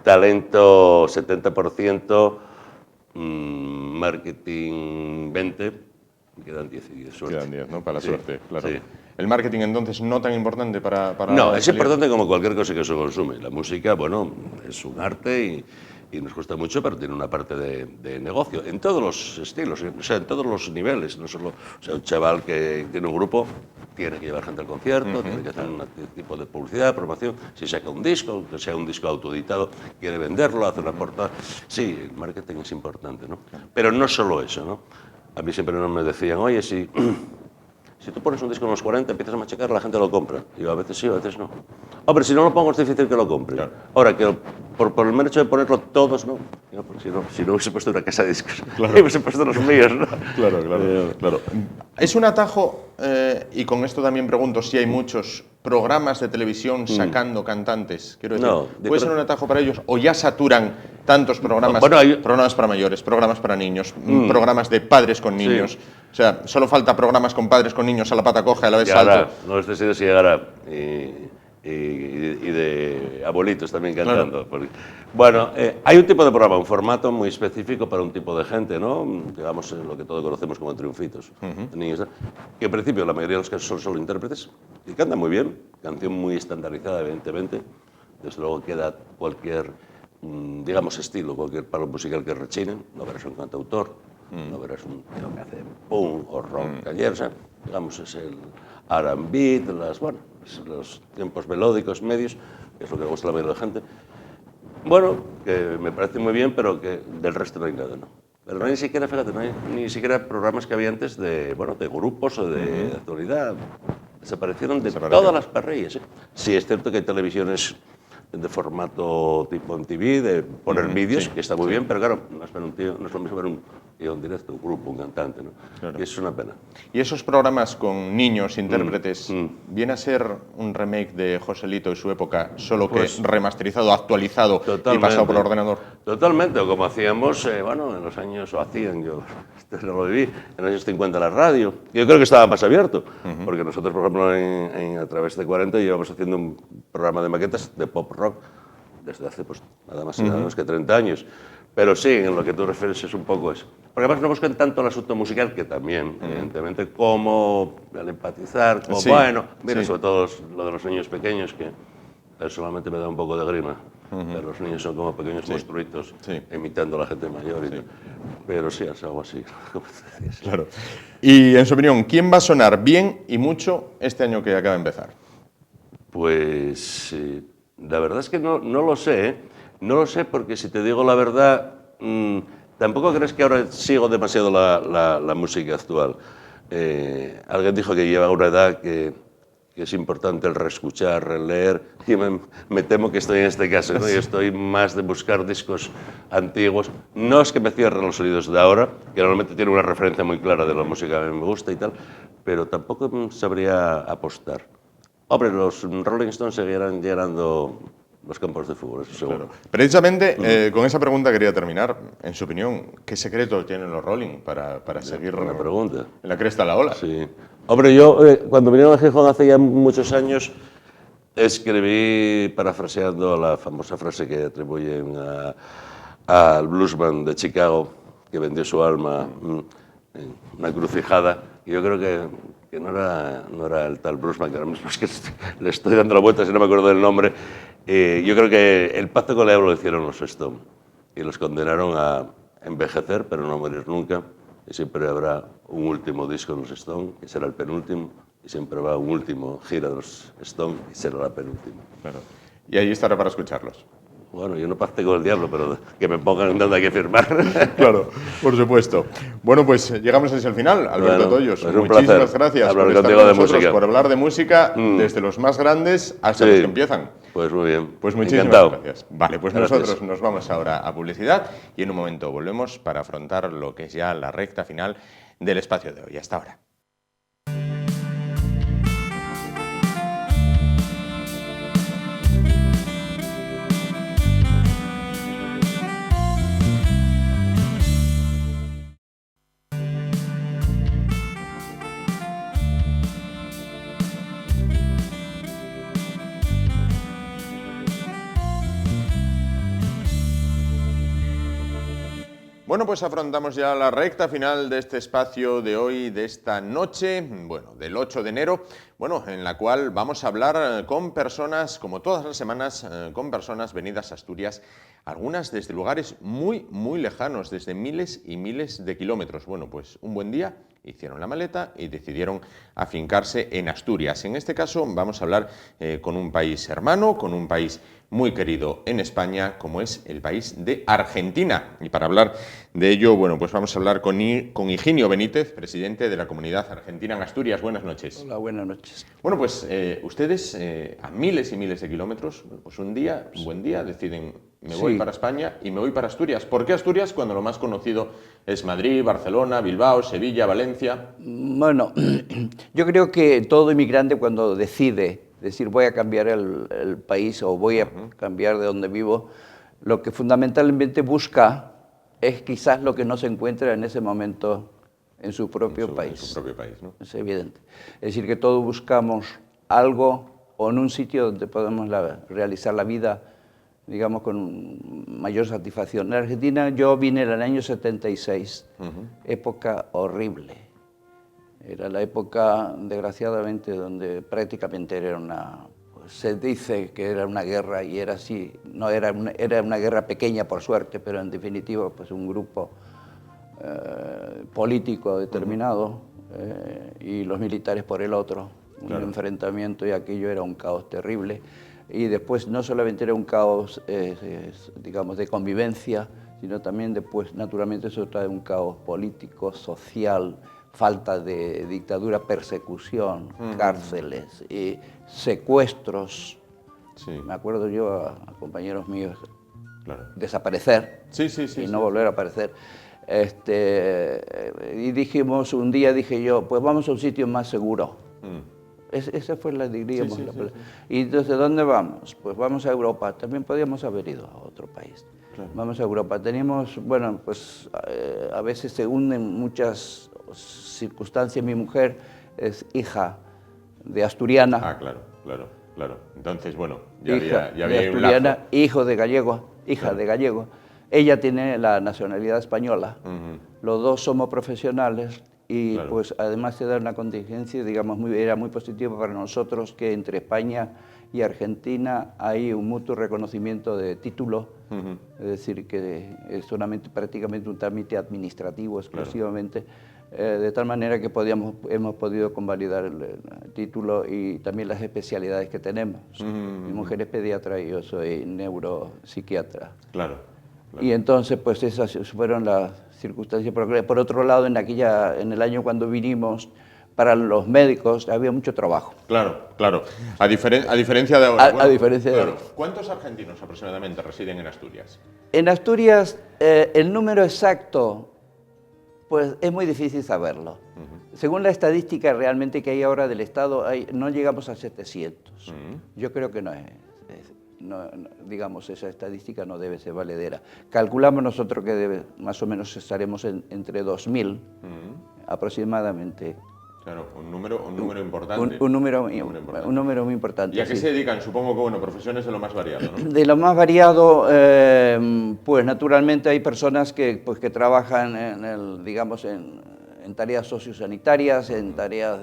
[SPEAKER 3] talento 70%, marketing 20%, y quedan 10 y de suerte.
[SPEAKER 1] Quedan 10, ¿no? Para la suerte, claro.
[SPEAKER 3] Sí.
[SPEAKER 1] el marketing entonces no tan importante para
[SPEAKER 3] No,
[SPEAKER 1] la
[SPEAKER 3] es
[SPEAKER 1] salida.
[SPEAKER 3] importante como cualquier cosa que se consume. La música, bueno, es un arte y nos cuesta mucho, pero tiene una parte de negocio, en todos los estilos, o sea, en todos los niveles. No solo, o sea, un chaval que tiene un grupo tiene que llevar gente al concierto, tiene que hacer un tipo de publicidad, promoción. Si saca un disco, que sea un disco autoeditado, quiere venderlo, hace una portada. Sí, el marketing es importante, ¿no? Pero no solo eso, ¿no? A mí siempre me decían, oye, si tú pones un disco en los 40, empiezas a machacar, la gente lo compra. Y yo, a veces sí, a veces no. Hombre, si no lo pongo es difícil que lo compre.
[SPEAKER 1] Claro.
[SPEAKER 3] Ahora, que por el mero hecho de ponerlo todos, no. No, porque si no hubiese puesto una casa de discos, hubiese puesto los míos, ¿no?
[SPEAKER 1] Claro, claro. ¿Es un atajo, y con esto también pregunto si hay muchos programas de televisión sacando cantantes? Quiero decir,
[SPEAKER 3] No,
[SPEAKER 1] ¿puede ser un atajo para ellos o ya saturan tantos programas?
[SPEAKER 3] Bueno,
[SPEAKER 1] programas para mayores, programas para niños, programas de padres con niños. O sea, solo falta programas con padres con niños a la pata coja y a la vez
[SPEAKER 3] Llegará,
[SPEAKER 1] salto.
[SPEAKER 3] no les decido si llegará. Y de abuelitos también cantando.
[SPEAKER 1] Claro.
[SPEAKER 3] Bueno, hay un tipo de programa, un formato muy específico para un tipo de gente, ¿no? Digamos, lo que todos conocemos como triunfitos. Niños, ¿no? Que en principio la mayoría de los casos son solo intérpretes y cantan muy bien, canción muy estandarizada, evidentemente. Desde luego queda cualquier, digamos, estilo, cualquier palo musical que rechinen. No verás un cantautor, no verás un tío que hace punk o rock cañero, o sea, digamos, es el R&B, los tiempos melódicos medios, que es lo que gusta a la mayoría de la gente. Bueno, que me parece muy bien, pero que del resto no hay nada, ¿no? Pero no hay ni siquiera, fíjate, no hay ni siquiera programas que había antes de grupos o de actualidad. Desaparecieron de todas las parrillas, ¿eh? Sí, es cierto que hay televisiones de formato tipo MTV, de poner vídeos, que está muy bien, pero claro, no es lo mismo ver un tío en directo, un grupo, un cantante, ¿no?
[SPEAKER 1] Claro.
[SPEAKER 3] Y eso es una pena.
[SPEAKER 1] ¿Y esos programas con niños intérpretes viene a ser un remake de Joselito y su época, solo que remasterizado, actualizado y pasado por el ordenador?
[SPEAKER 3] Totalmente, o como hacíamos, bueno, en los años, o hacían, yo no lo viví, en los años 50 la radio. Yo creo que estaba más abierto, porque nosotros, por ejemplo, a través de 40 llevamos haciendo un programa de maquetas de pop rock desde hace, pues, nada más y nada menos que 30 años. Pero sí, en lo que tú refieres es un poco eso. Porque además no buscan tanto el asunto musical, que también, evidentemente, como el empatizar, como, bueno, mira, sobre todo lo de los niños pequeños, que personalmente me da un poco de grima. Pero los niños son como pequeños monstruitos, imitando a la gente mayor y tal. Pero sí, es algo así, como te decías.
[SPEAKER 1] Claro. Y en su opinión, ¿quién va a sonar bien y mucho este año que acaba de empezar?
[SPEAKER 3] Pues la verdad es que no lo sé, ¿eh? No lo sé porque si te digo la verdad, tampoco crees que ahora sigo demasiado la música actual. Alguien dijo que lleva una edad que es importante el reescuchar, releer, y me temo que estoy en este caso, ¿no? Y estoy más de buscar discos antiguos. No es que me cierren los sonidos de ahora, que normalmente tiene una referencia muy clara de la música que a mí me gusta y tal, pero tampoco sabría apostar. Hombre, los Rolling Stones seguirán llenando los campos de fútbol, eso seguro.
[SPEAKER 1] Claro. Precisamente con esa pregunta quería terminar. En su opinión, ¿qué secreto tienen los Rolling para seguir
[SPEAKER 3] Buena pregunta.
[SPEAKER 1] en la cresta de la ola?
[SPEAKER 3] Sí. Hombre, yo cuando vinieron a Gijón hace ya muchos años, escribí parafraseando la famosa frase que atribuyen al bluesman de Chicago, que vendió su alma en una encrucijada. Y yo creo que no era el tal bluesman, que ahora mismo es que le estoy dando la vuelta si no me acuerdo del nombre. Yo creo que el pacto con el diablo lo hicieron los Stones y los condenaron a envejecer, pero no morir nunca. Y siempre habrá un último disco en los Stones, que será el penúltimo, y siempre habrá un último gira de los Stones, y será la penúltima.
[SPEAKER 1] Claro. Y ahí estará para escucharlos.
[SPEAKER 3] Bueno, yo no pacté con el diablo, pero que me pongan donde hay que firmar.
[SPEAKER 1] Claro, por supuesto. Bueno, pues llegamos así al final. Alberto Toyos,
[SPEAKER 3] pues un
[SPEAKER 1] muchísimas
[SPEAKER 3] placer
[SPEAKER 1] gracias
[SPEAKER 3] hablar
[SPEAKER 1] por estar
[SPEAKER 3] contigo
[SPEAKER 1] con
[SPEAKER 3] de
[SPEAKER 1] nosotros,
[SPEAKER 3] música.
[SPEAKER 1] por hablar de música desde los más grandes hasta los que empiezan.
[SPEAKER 3] Pues muy bien.
[SPEAKER 1] Pues muchísimas
[SPEAKER 3] Encantado.
[SPEAKER 1] gracias. Vale, pues
[SPEAKER 3] Gracias.
[SPEAKER 1] nosotros nos vamos ahora a publicidad y en un momento volvemos para afrontar lo que es ya la recta final del espacio de hoy. Hasta ahora. Bueno, pues afrontamos ya la recta final de este espacio de hoy, de esta noche, bueno, del 8 de enero, bueno, en la cual vamos a hablar con personas, como todas las semanas, con personas venidas a Asturias, algunas desde lugares muy, muy lejanos, desde miles y miles de kilómetros. Bueno, pues un buen día hicieron la maleta y decidieron afincarse en Asturias. En este caso vamos a hablar con un país hermano, con un país muy querido en España, como es el país de Argentina. Y para hablar de ello, bueno, pues vamos a hablar con Higinio Benítez, presidente de la Comunidad Argentina en Asturias. Buenas noches.
[SPEAKER 4] Hola, buenas noches.
[SPEAKER 1] Bueno, pues ustedes a miles y miles de kilómetros, pues un buen día, deciden me voy para España y me voy para Asturias. ¿Por qué Asturias cuando lo más conocido es Madrid, Barcelona, Bilbao, Sevilla, Valencia?
[SPEAKER 4] Bueno, yo creo que todo inmigrante cuando decide decir voy a cambiar el país o voy a cambiar de donde vivo, lo que fundamentalmente busca es quizás lo que no se encuentra en ese momento en su propio país.
[SPEAKER 1] En su propio país, ¿no?
[SPEAKER 4] Es evidente. Es decir, que todos buscamos algo o en un sitio donde podemos realizar la vida, digamos, con mayor satisfacción. En Argentina yo vine en el año 76, época horrible. Era la época, desgraciadamente, donde prácticamente era pues se dice que era una guerra y era así. No era una guerra pequeña, por suerte, pero en definitiva, pues un grupo político determinado y los militares por el otro. Un enfrentamiento y aquello era un caos terrible. Y después no solamente era un caos, digamos, de convivencia, sino también después, naturalmente, eso trae un caos político, social, falta de dictadura, persecución, cárceles, secuestros. Sí. Me acuerdo yo a compañeros míos desaparecer y no volver a aparecer. Y dijimos, un día dije yo, pues vamos a un sitio más seguro. Esa fue la, diríamos. Y entonces, ¿dónde vamos? Pues vamos a Europa. También podíamos haber ido a otro país. Vamos a Europa. Teníamos, bueno, pues a veces se unen muchas circunstancias. Mi mujer es hija de asturiana.
[SPEAKER 1] Ah, claro. Entonces, bueno,
[SPEAKER 4] ya había un lazo. Hijo de gallego, hija de gallego. Ella tiene la nacionalidad española. Los dos somos profesionales. Y pues además se da una contingencia, digamos, era muy positiva para nosotros que entre España y Argentina hay un mutuo reconocimiento de título, es decir, que es solamente prácticamente un trámite administrativo exclusivamente, de tal manera que hemos podido convalidar el título y también las especialidades que tenemos. Mi mujer es pediatra y yo soy neuropsiquiatra. Y entonces, pues esas fueron las circunstancias. Por otro lado, en el año cuando vinimos, para los médicos había mucho trabajo.
[SPEAKER 1] Claro. A diferencia de ahora.
[SPEAKER 4] A diferencia de ahora.
[SPEAKER 1] ¿Cuántos argentinos aproximadamente residen en Asturias?
[SPEAKER 4] En Asturias, el número exacto, pues es muy difícil saberlo. Según la estadística realmente que hay ahora del Estado, no llegamos a 700. Yo creo que no es. Digamos, esa estadística no debe ser valedera. Calculamos nosotros que más o menos estaremos entre 2.000 aproximadamente.
[SPEAKER 1] Claro, un número importante.
[SPEAKER 4] Un número muy importante.
[SPEAKER 1] ¿Y a qué se dedican? Supongo que, bueno, profesiones de lo más variado, ¿no?
[SPEAKER 4] De lo más variado, pues naturalmente hay personas que trabajan en tareas sociosanitarias, en tareas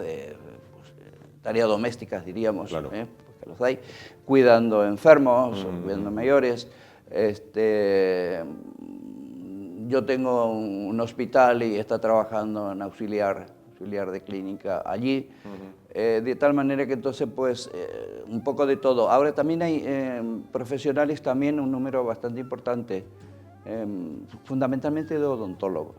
[SPEAKER 4] domésticas, diríamos, porque los hay, cuidando enfermos, cuidando mayores. Yo tengo un hospital y está trabajando en auxiliar de clínica allí, de tal manera que entonces pues un poco de todo. Ahora también hay profesionales, también un número bastante importante, fundamentalmente de odontólogos.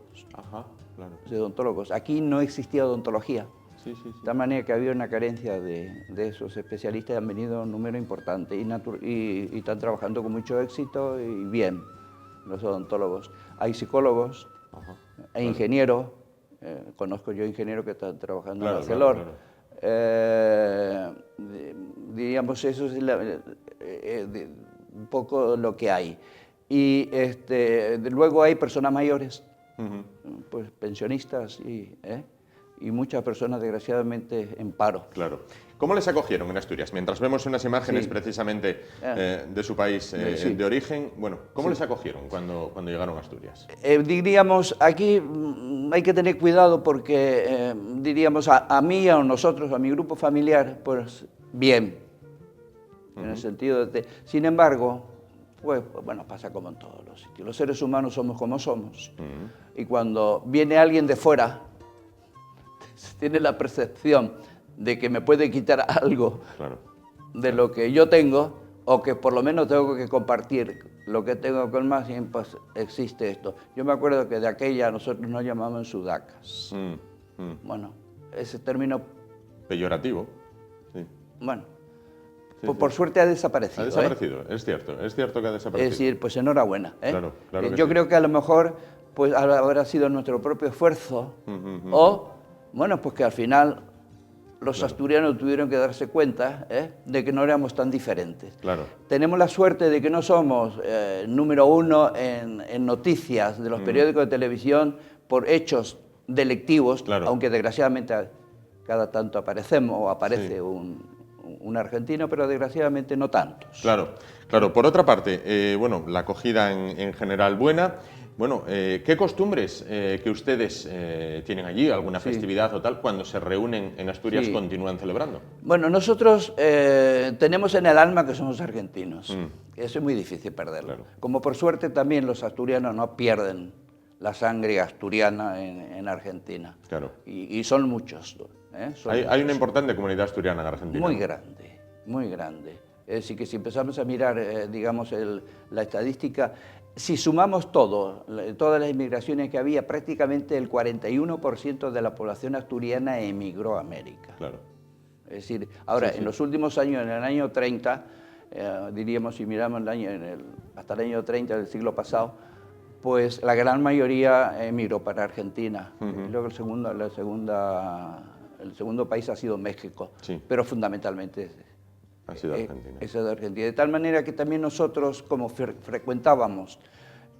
[SPEAKER 4] De odontólogos. Aquí no existía odontología. De tal manera que había una carencia de esos especialistas, han venido un número importante y están trabajando con mucho éxito y bien los odontólogos. Hay psicólogos, hay ingenieros, conozco yo ingenieros que están trabajando en Arcelor. Diríamos, eso es un poco lo que hay. Y luego hay personas mayores, pues pensionistas y muchas personas desgraciadamente en paro.
[SPEAKER 1] Claro. ¿Cómo les acogieron en Asturias? Mientras vemos unas imágenes precisamente de su país de origen, bueno, ¿cómo les acogieron cuando llegaron a Asturias?
[SPEAKER 4] Diríamos, aquí hay que tener cuidado porque, diríamos, a mí, a nosotros, a mi grupo familiar, pues bien, en el sentido de... Sin embargo, pues, bueno, pasa como en todos los sitios. Los seres humanos somos como somos. Y cuando viene alguien de fuera, tiene la percepción de que me puede quitar algo de lo que yo tengo, o que por lo menos tengo que compartir lo que tengo con más, y pues existe esto. Yo me acuerdo que de aquella nosotros nos llamaban sudacas. Bueno, ese término...
[SPEAKER 1] Peyorativo, sí.
[SPEAKER 4] Bueno, por suerte ha desaparecido.
[SPEAKER 1] Ha desaparecido, es cierto que ha desaparecido.
[SPEAKER 4] Es decir, pues enhorabuena.
[SPEAKER 1] Claro que
[SPEAKER 4] yo
[SPEAKER 1] sí.
[SPEAKER 4] creo que a lo mejor pues habrá sido nuestro propio esfuerzo, o, bueno, pues que al final los asturianos tuvieron que darse cuenta de que no éramos tan diferentes.
[SPEAKER 1] Claro.
[SPEAKER 4] Tenemos la suerte de que no somos número uno en noticias de los periódicos de televisión por hechos delictivos, aunque desgraciadamente cada tanto aparecemos o aparece un argentino, pero desgraciadamente no tantos.
[SPEAKER 1] Claro. Por otra parte, bueno, la acogida en general buena. Bueno, ¿qué costumbres que ustedes tienen allí, alguna festividad o tal, cuando se reúnen en Asturias continúan celebrando?
[SPEAKER 4] Bueno, nosotros tenemos en el alma que somos argentinos. Eso es muy difícil perderlo. Como por suerte también los asturianos no pierden la sangre asturiana en Argentina. Y son muchos.
[SPEAKER 1] Hay una importante comunidad asturiana en Argentina.
[SPEAKER 4] Muy grande, muy grande. Es decir, que si empezamos a mirar, digamos, la estadística, si sumamos todas las inmigraciones que había, prácticamente el 41% de la población asturiana emigró a América. Es decir, ahora, en los últimos años, en el año 30, diríamos, si miramos hasta el año 30 del siglo pasado, pues la gran mayoría emigró para Argentina. Luego el segundo país ha sido México, pero fundamentalmente
[SPEAKER 1] ha sido Argentina.
[SPEAKER 4] Es de Argentina. De tal manera que también nosotros, como frecuentábamos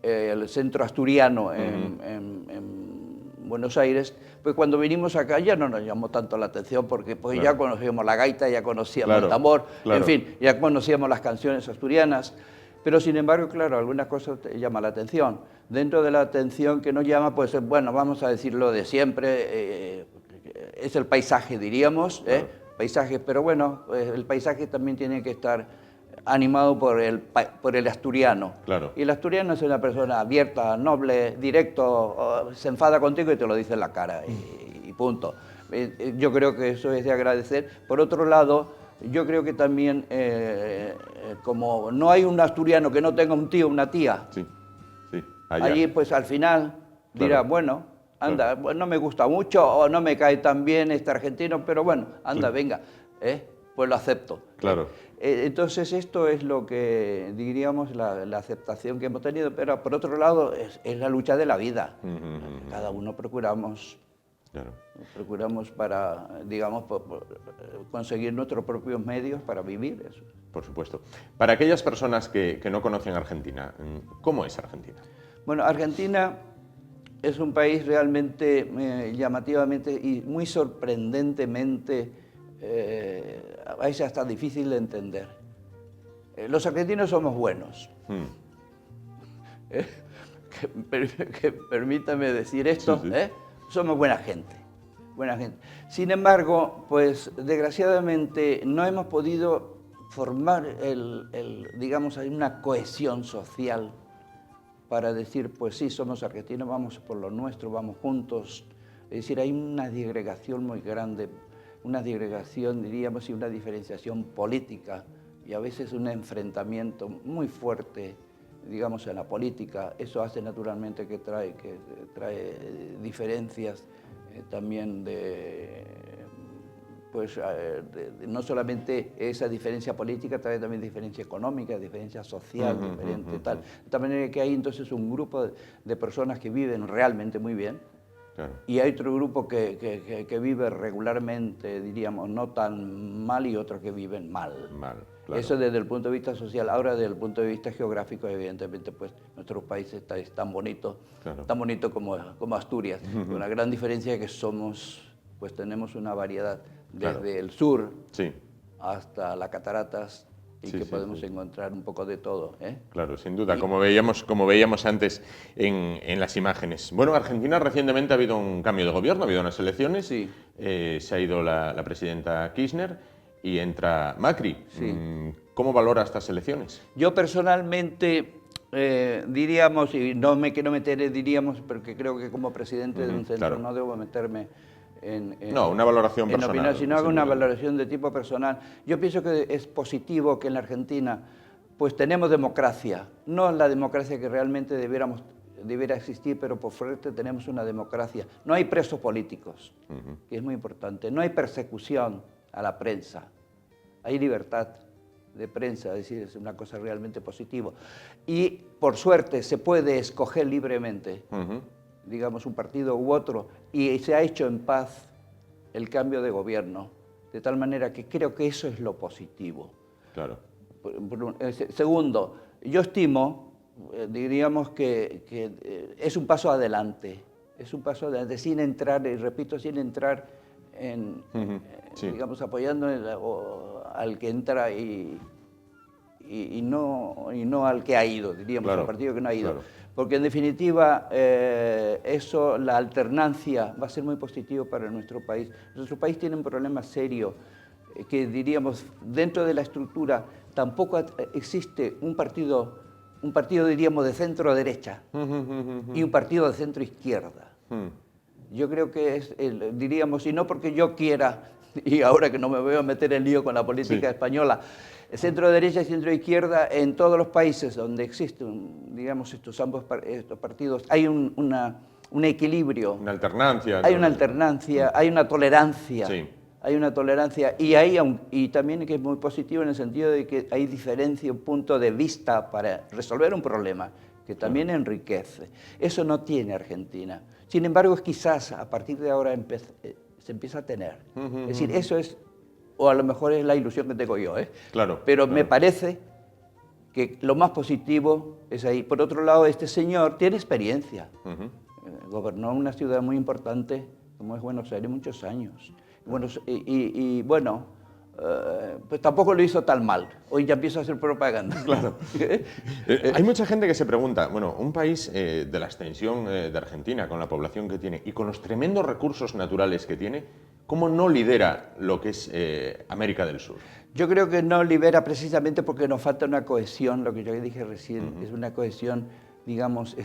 [SPEAKER 4] el centro asturiano en Buenos Aires, pues cuando vinimos acá ya no nos llamó tanto la atención, porque pues ya conocíamos la gaita, ya conocíamos el tambor, en fin, ya conocíamos las canciones asturianas. Pero sin embargo, claro, algunas cosas te llaman la atención. Dentro de la atención que nos llama, pues bueno, vamos a decirlo de siempre, es el paisaje, diríamos, paisaje, pero bueno, el paisaje también tiene que estar animado por el asturiano. Y el asturiano es una persona abierta, noble, directo, se enfada contigo y te lo dice en la cara, y punto. Yo creo que eso es de agradecer. Por otro lado, yo creo que también, como no hay un asturiano que no tenga un tío o una tía, allí pues al final dirá, bueno, anda, no me gusta mucho o no me cae tan bien este argentino, pero bueno, anda, venga, pues lo acepto. Entonces esto es lo que diríamos la aceptación que hemos tenido, pero por otro lado es la lucha de la vida. Cada uno procuramos para, digamos, conseguir nuestros propios medios para vivir eso.
[SPEAKER 1] Por supuesto. Para aquellas personas que no conocen Argentina, ¿cómo es Argentina? Bueno,
[SPEAKER 4] Argentina es un país realmente llamativamente y muy sorprendentemente, a veces hasta difícil de entender. Los argentinos somos buenos. Que permítame decir esto, somos buena gente. Sin embargo, pues desgraciadamente no hemos podido formar digamos, una cohesión social para decir, pues sí, somos argentinos, vamos por lo nuestro, vamos juntos. Es decir, hay una disgregación muy grande, una disgregación, diríamos, y una diferenciación política, y a veces un enfrentamiento muy fuerte, digamos, en la política. Eso hace naturalmente que trae diferencias también no solamente esa diferencia política, trae también diferencia económica, diferencia social, diferente tal. De tal manera que hay entonces un grupo de personas que viven realmente muy bien, y hay otro grupo que vive regularmente, diríamos, no tan mal, y otros que viven mal. Eso desde el punto de vista social. Ahora, desde el punto de vista geográfico, evidentemente, pues nuestro país es tan bonito como Asturias. Con la gran diferencia es que somos pues tenemos una variedad desde
[SPEAKER 1] Claro.
[SPEAKER 4] el sur
[SPEAKER 1] Sí,
[SPEAKER 4] hasta las cataratas y
[SPEAKER 1] Sí,
[SPEAKER 4] que
[SPEAKER 1] sí,
[SPEAKER 4] podemos
[SPEAKER 1] sí.
[SPEAKER 4] encontrar un poco de todo, ¿eh?
[SPEAKER 1] claro, sin duda, como veíamos antes en las imágenes. Bueno, Argentina recientemente ha habido un cambio de gobierno, ha habido unas elecciones,
[SPEAKER 4] Sí.
[SPEAKER 1] Se ha ido la presidenta Kirchner y entra Macri.
[SPEAKER 4] Sí.
[SPEAKER 1] ¿Cómo valora estas elecciones?
[SPEAKER 4] Yo personalmente diríamos, y no me quiero meter, diríamos, porque creo que como presidente de un centro
[SPEAKER 1] claro.
[SPEAKER 4] no debo meterme
[SPEAKER 1] No, una valoración
[SPEAKER 4] en
[SPEAKER 1] personal,
[SPEAKER 4] opinar, sino hago
[SPEAKER 1] sin
[SPEAKER 4] una
[SPEAKER 1] duda.
[SPEAKER 4] valoración de tipo personal. Yo pienso que es positivo que en la Argentina pues tenemos democracia, no la democracia que realmente debiera existir, pero por suerte tenemos una democracia. No hay presos políticos, que es muy importante, no hay persecución a la prensa, hay libertad de prensa, es decir, es una cosa realmente positiva. Y por suerte se puede escoger libremente, digamos, un partido u otro, y se ha hecho en paz el cambio de gobierno, de tal manera que creo que eso es lo positivo.
[SPEAKER 1] Claro.
[SPEAKER 4] Segundo, yo estimo, diríamos que es un paso adelante, sin entrar, y repito, sin entrar en,
[SPEAKER 1] Sí.
[SPEAKER 4] digamos, apoyando al que entra y no al que ha ido, diríamos,
[SPEAKER 1] Claro,
[SPEAKER 4] al partido que no ha ido.
[SPEAKER 1] claro.
[SPEAKER 4] Porque en definitiva, la alternancia va a ser muy positivo para nuestro país. Nuestro país tiene un problema serio, que diríamos, dentro de la estructura tampoco existe un partido diríamos, de centro-derecha y un partido de centro-izquierda. Yo creo que es, diríamos, y no porque yo quiera, y ahora que no me voy a meter en lío con la política española, centro-derecha y centro-izquierda en todos los países donde existen, digamos, estos partidos, hay un equilibrio.
[SPEAKER 1] Una alternancia.
[SPEAKER 4] Hay una alternancia, hay una tolerancia.
[SPEAKER 1] Sí.
[SPEAKER 4] Hay una tolerancia y también que es muy positivo en el sentido de que hay diferencia, un punto de vista para resolver un problema que también enriquece. Eso no tiene Argentina. Sin embargo, quizás a partir de ahora se empieza a tener. Es decir, eso es, o a lo mejor es la ilusión que tengo yo, ¿eh?
[SPEAKER 1] Claro.
[SPEAKER 4] Pero
[SPEAKER 1] claro.
[SPEAKER 4] me parece que lo más positivo es ahí. Por otro lado, este señor tiene experiencia. Gobernó una ciudad muy importante como es Buenos Aires muchos años. Bueno, pues tampoco lo hizo tan mal. Hoy ya empieza a hacer propaganda.
[SPEAKER 1] Claro. Hay mucha gente que se pregunta, bueno, un país de la extensión de Argentina, con la población que tiene y con los tremendos recursos naturales que tiene, ¿cómo no lidera lo que es América del Sur?
[SPEAKER 4] Yo creo que no lidera precisamente porque nos falta una cohesión, lo que yo dije recién, es una cohesión, digamos,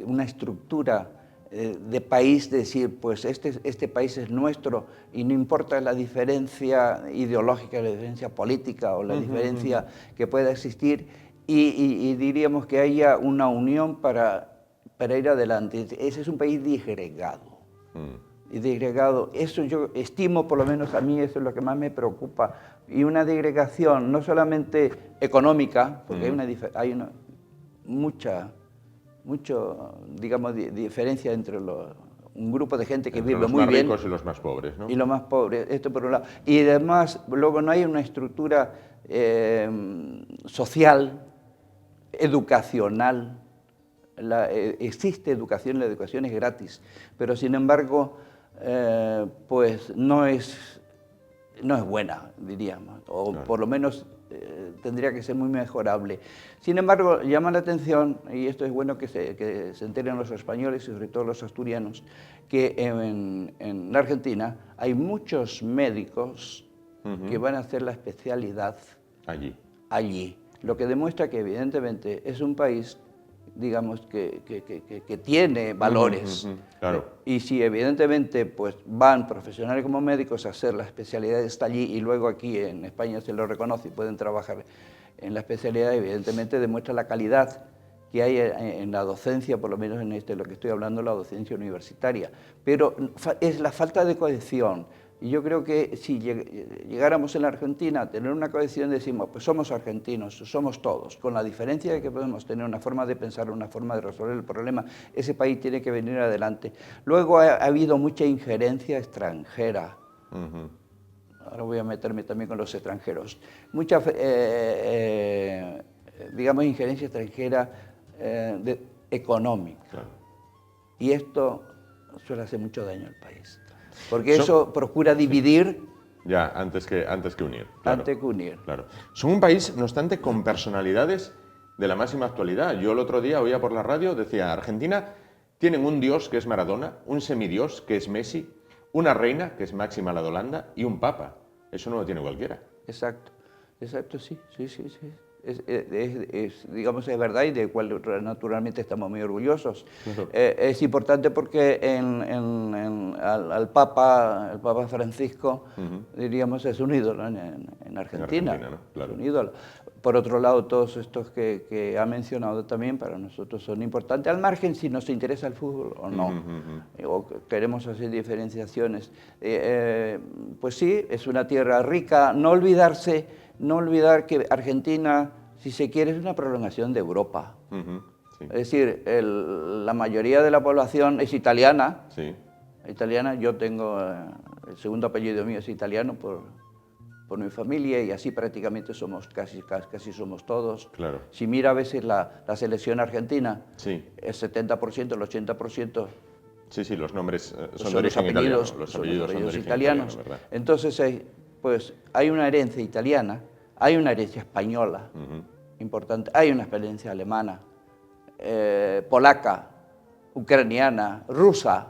[SPEAKER 4] una estructura de país, decir, pues este país es nuestro y no importa la diferencia ideológica, la diferencia política o la diferencia que pueda existir y diríamos que haya una unión para ir adelante. Ese es un país disgregado. Y disgregado, eso yo estimo, por lo menos a mí eso es lo que más me preocupa, y una disgregación no solamente económica, porque hay mucha digamos, diferencia entre un grupo de gente que vive muy bien.
[SPEAKER 1] Los más ricos y los más pobres, ¿no?
[SPEAKER 4] Y los más pobres, esto por un lado. Y además, luego no hay una estructura social, educacional. Existe educación, la educación es gratis, pero sin embargo, pues no es buena, diríamos, o claro, por lo menos tendría que ser muy mejorable. Sin embargo, llama la atención, y esto es bueno que se enteren los españoles y sobre todo los asturianos, que en la Argentina hay muchos médicos que van a hacer la especialidad allí, lo que demuestra que evidentemente es un país, digamos, que tiene valores.
[SPEAKER 1] Claro.
[SPEAKER 4] Y si evidentemente pues, van profesionales como médicos a hacer la especialidad está allí y luego aquí en España se lo reconoce y pueden trabajar en la especialidad, evidentemente demuestra la calidad que hay en la docencia, por lo menos en lo que estoy hablando, la docencia universitaria. Pero es la falta de cohesión. Y yo creo que si llegáramos en la Argentina a tener una cohesión, decimos, pues somos argentinos, somos todos, con la diferencia de que podemos tener una forma de pensar, una forma de resolver el problema, ese país tiene que venir adelante. Luego ha habido mucha injerencia extranjera. Ahora voy a meterme también con los extranjeros. Mucha, digamos, injerencia extranjera económica.
[SPEAKER 1] Claro.
[SPEAKER 4] Y esto suele hacer mucho daño al país. Porque eso procura dividir.
[SPEAKER 1] Ya, antes que unir. Claro,
[SPEAKER 4] antes que unir.
[SPEAKER 1] Claro. Son un país, no obstante, con personalidades de la máxima actualidad. Yo el otro día oía por la radio, decía, Argentina tienen un dios que es Maradona, un semidios que es Messi, una reina que es Máxima la de Holanda y un papa. Eso no lo tiene cualquiera.
[SPEAKER 4] Exacto, sí. Digamos, es verdad y de cual naturalmente estamos muy orgullosos. Es importante porque el Papa Francisco, diríamos, es un ídolo en Argentina.
[SPEAKER 1] ¿no? Claro.
[SPEAKER 4] Es un ídolo. Por otro lado, todos estos que ha mencionado también para nosotros son importantes, al margen si nos interesa el fútbol o no, o queremos hacer diferenciaciones. Pues sí, es una tierra rica, no olvidar que Argentina, si se quiere, es una prolongación de Europa.
[SPEAKER 1] Sí.
[SPEAKER 4] Es decir, la mayoría de la población es italiana.
[SPEAKER 1] Sí.
[SPEAKER 4] Italiana, yo tengo, el segundo apellido mío es italiano por mi familia y así prácticamente somos casi somos todos.
[SPEAKER 1] Claro.
[SPEAKER 4] Si mira a veces la selección argentina,
[SPEAKER 1] Sí.
[SPEAKER 4] el 70%, el 80%...
[SPEAKER 1] Sí, los nombres son de
[SPEAKER 4] los
[SPEAKER 1] origen
[SPEAKER 4] apellidos,
[SPEAKER 1] italiano. Los apellidos son de origen
[SPEAKER 4] italianos.
[SPEAKER 1] italiano, ¿verdad?
[SPEAKER 4] Entonces, pues hay una herencia italiana, hay una herencia española, importante, hay una herencia alemana, polaca, ucraniana, rusa,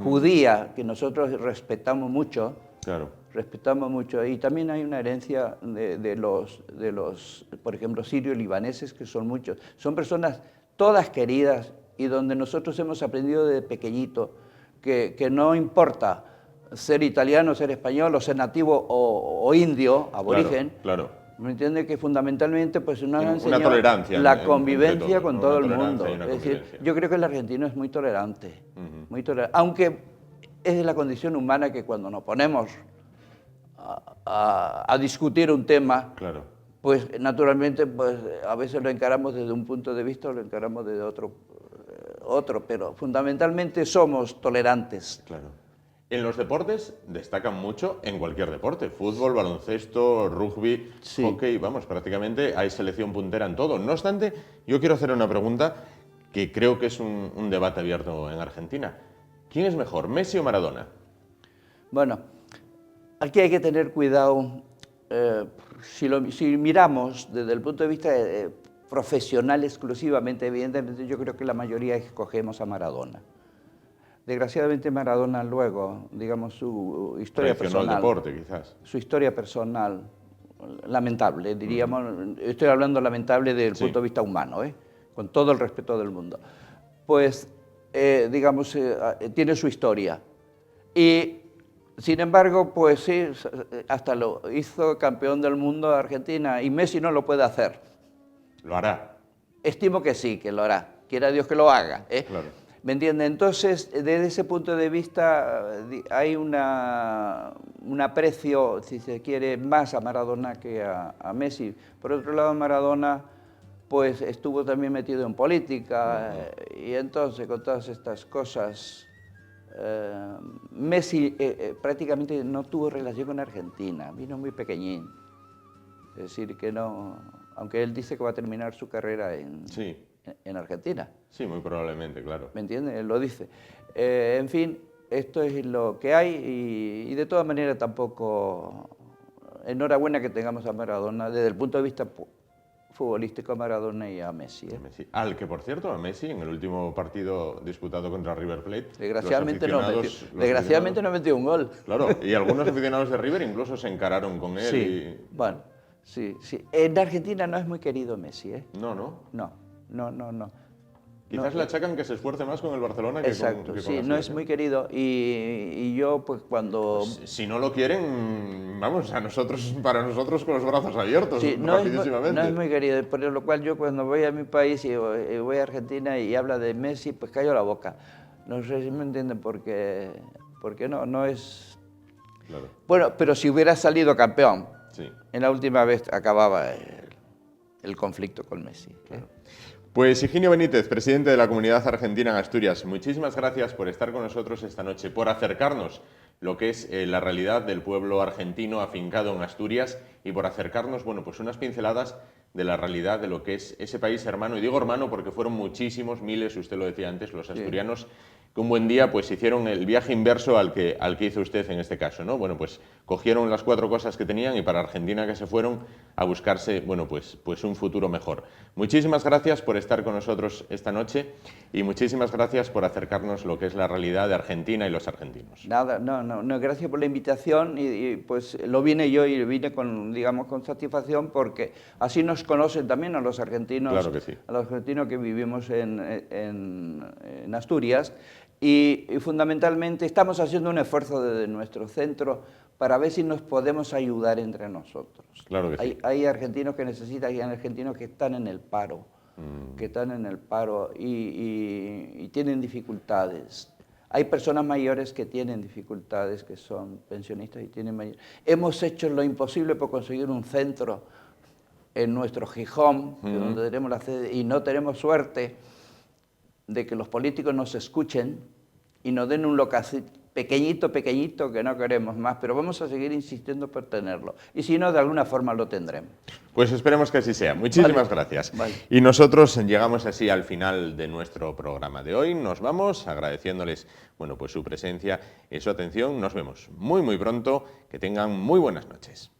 [SPEAKER 4] judía, que nosotros respetamos mucho.
[SPEAKER 1] Claro.
[SPEAKER 4] Respetamos mucho. Y también hay una herencia de los, por ejemplo, sirio-libaneses, que son muchos. Son personas todas queridas y donde nosotros hemos aprendido desde pequeñito que no importa ser italiano, ser español, o ser nativo o indio, aborigen.
[SPEAKER 1] Claro.
[SPEAKER 4] ¿Me entiende? Que fundamentalmente pues nos han
[SPEAKER 1] Una
[SPEAKER 4] enseñado
[SPEAKER 1] tolerancia
[SPEAKER 4] la convivencia con todo el mundo.
[SPEAKER 1] Es
[SPEAKER 4] decir, yo creo que el argentino es muy tolerante, muy tolerante, aunque es de la condición humana que cuando nos ponemos a discutir un tema,
[SPEAKER 1] Claro.
[SPEAKER 4] pues naturalmente pues, a veces lo encaramos desde un punto de vista o lo encaramos desde otro, pero fundamentalmente somos tolerantes.
[SPEAKER 1] Claro. En los deportes destacan mucho en cualquier deporte, fútbol, baloncesto, rugby,
[SPEAKER 4] Sí.
[SPEAKER 1] hockey, vamos, prácticamente hay selección puntera en todo. No obstante, yo quiero hacer una pregunta que creo que es un debate abierto en Argentina. ¿Quién es mejor, Messi o Maradona?
[SPEAKER 4] Bueno, aquí hay que tener cuidado. Si miramos desde el punto de vista profesional exclusivamente, evidentemente yo creo que la mayoría escogemos a Maradona. Desgraciadamente Maradona luego, digamos, su historia personal...
[SPEAKER 1] el deporte, quizás.
[SPEAKER 4] Su historia personal, lamentable, diríamos, estoy hablando lamentable desde el punto de vista humano, con todo el respeto del mundo. Pues, digamos, tiene su historia. Y, sin embargo, pues sí, hasta lo hizo campeón del mundo de Argentina y Messi no lo puede hacer.
[SPEAKER 1] Lo hará.
[SPEAKER 4] Estimo que sí, que lo hará. Quiera Dios que lo haga.
[SPEAKER 1] Claro.
[SPEAKER 4] ¿Me entiende? Entonces, desde ese punto de vista, hay un aprecio, si se quiere, más a Maradona que a Messi. Por otro lado, Maradona pues, estuvo también metido en política, y entonces, con todas estas cosas, Messi prácticamente no tuvo relación con Argentina, vino muy pequeñín. Es decir, que no, aunque él dice que va a terminar su carrera en Argentina.
[SPEAKER 1] Sí, muy probablemente, claro.
[SPEAKER 4] ¿Me entiendes? Él lo dice. En fin, esto es lo que hay y de todas maneras tampoco... Enhorabuena que tengamos a Maradona desde el punto de vista futbolístico, a Maradona y a Messi.
[SPEAKER 1] Messi. Al que, por cierto, a Messi, en el último partido disputado contra River Plate...
[SPEAKER 4] Desgraciadamente no metió un gol.
[SPEAKER 1] Claro, y algunos aficionados de River incluso se encararon con él.
[SPEAKER 4] Sí, bueno, sí. En Argentina no es muy querido Messi,
[SPEAKER 1] No, ¿no?
[SPEAKER 4] No.
[SPEAKER 1] Quizás le achacan que se esfuerce más con el Barcelona que
[SPEAKER 4] exacto,
[SPEAKER 1] con
[SPEAKER 4] sí,
[SPEAKER 1] la
[SPEAKER 4] no es muy querido y yo pues cuando...
[SPEAKER 1] Pues, si no lo quieren, vamos, para nosotros con los brazos abiertos,
[SPEAKER 4] sí,
[SPEAKER 1] rapidísimamente.
[SPEAKER 4] No es muy querido, por lo cual yo cuando voy a mi país y voy a Argentina y habla de Messi, pues callo la boca. No sé si me entienden porque no es...
[SPEAKER 1] Claro.
[SPEAKER 4] Bueno, pero si hubiera salido campeón,
[SPEAKER 1] sí.
[SPEAKER 4] En la última vez acababa el conflicto con Messi.
[SPEAKER 1] Claro. Pues Higinio Benítez, presidente de la Comunidad Argentina en Asturias, muchísimas gracias por estar con nosotros esta noche, por acercarnos lo que es la realidad del pueblo argentino afincado en Asturias y por acercarnos, bueno, pues unas pinceladas de la realidad de lo que es ese país hermano, y digo hermano porque fueron muchísimos, miles, usted lo decía antes, los asturianos que un buen día pues hicieron el viaje inverso al que hizo usted en este caso, ¿no? Bueno, pues cogieron las 4 cosas que tenían y para Argentina que se fueron a buscarse, bueno, pues un futuro mejor. Muchísimas gracias por estar con nosotros esta noche y muchísimas gracias por acercarnos lo que es la realidad de Argentina y los argentinos.
[SPEAKER 4] Nada, no, gracias por la invitación y pues lo vine yo y vine con, digamos, con satisfacción porque así nos conocen también a los argentinos,
[SPEAKER 1] claro que sí.
[SPEAKER 4] a los argentinos que vivimos en Asturias. Y fundamentalmente estamos haciendo un esfuerzo desde nuestro centro para ver si nos podemos ayudar entre nosotros.
[SPEAKER 1] Claro que sí.
[SPEAKER 4] Hay argentinos que necesitan, hay argentinos que están en el paro, y tienen dificultades. Hay personas mayores que tienen dificultades, que son pensionistas y tienen mayores. Hemos hecho lo imposible por conseguir un centro en nuestro Gijón, donde tenemos la sede, y no tenemos suerte de que los políticos nos escuchen y nos den un local pequeñito que no queremos más, pero vamos a seguir insistiendo por tenerlo. Y si no, de alguna forma lo tendremos.
[SPEAKER 1] Pues esperemos que así sea. Muchísimas gracias.
[SPEAKER 4] Vale.
[SPEAKER 1] Y nosotros llegamos así al final de nuestro programa de hoy. Nos vamos agradeciéndoles, bueno, pues su presencia y su atención. Nos vemos muy pronto. Que tengan muy buenas noches.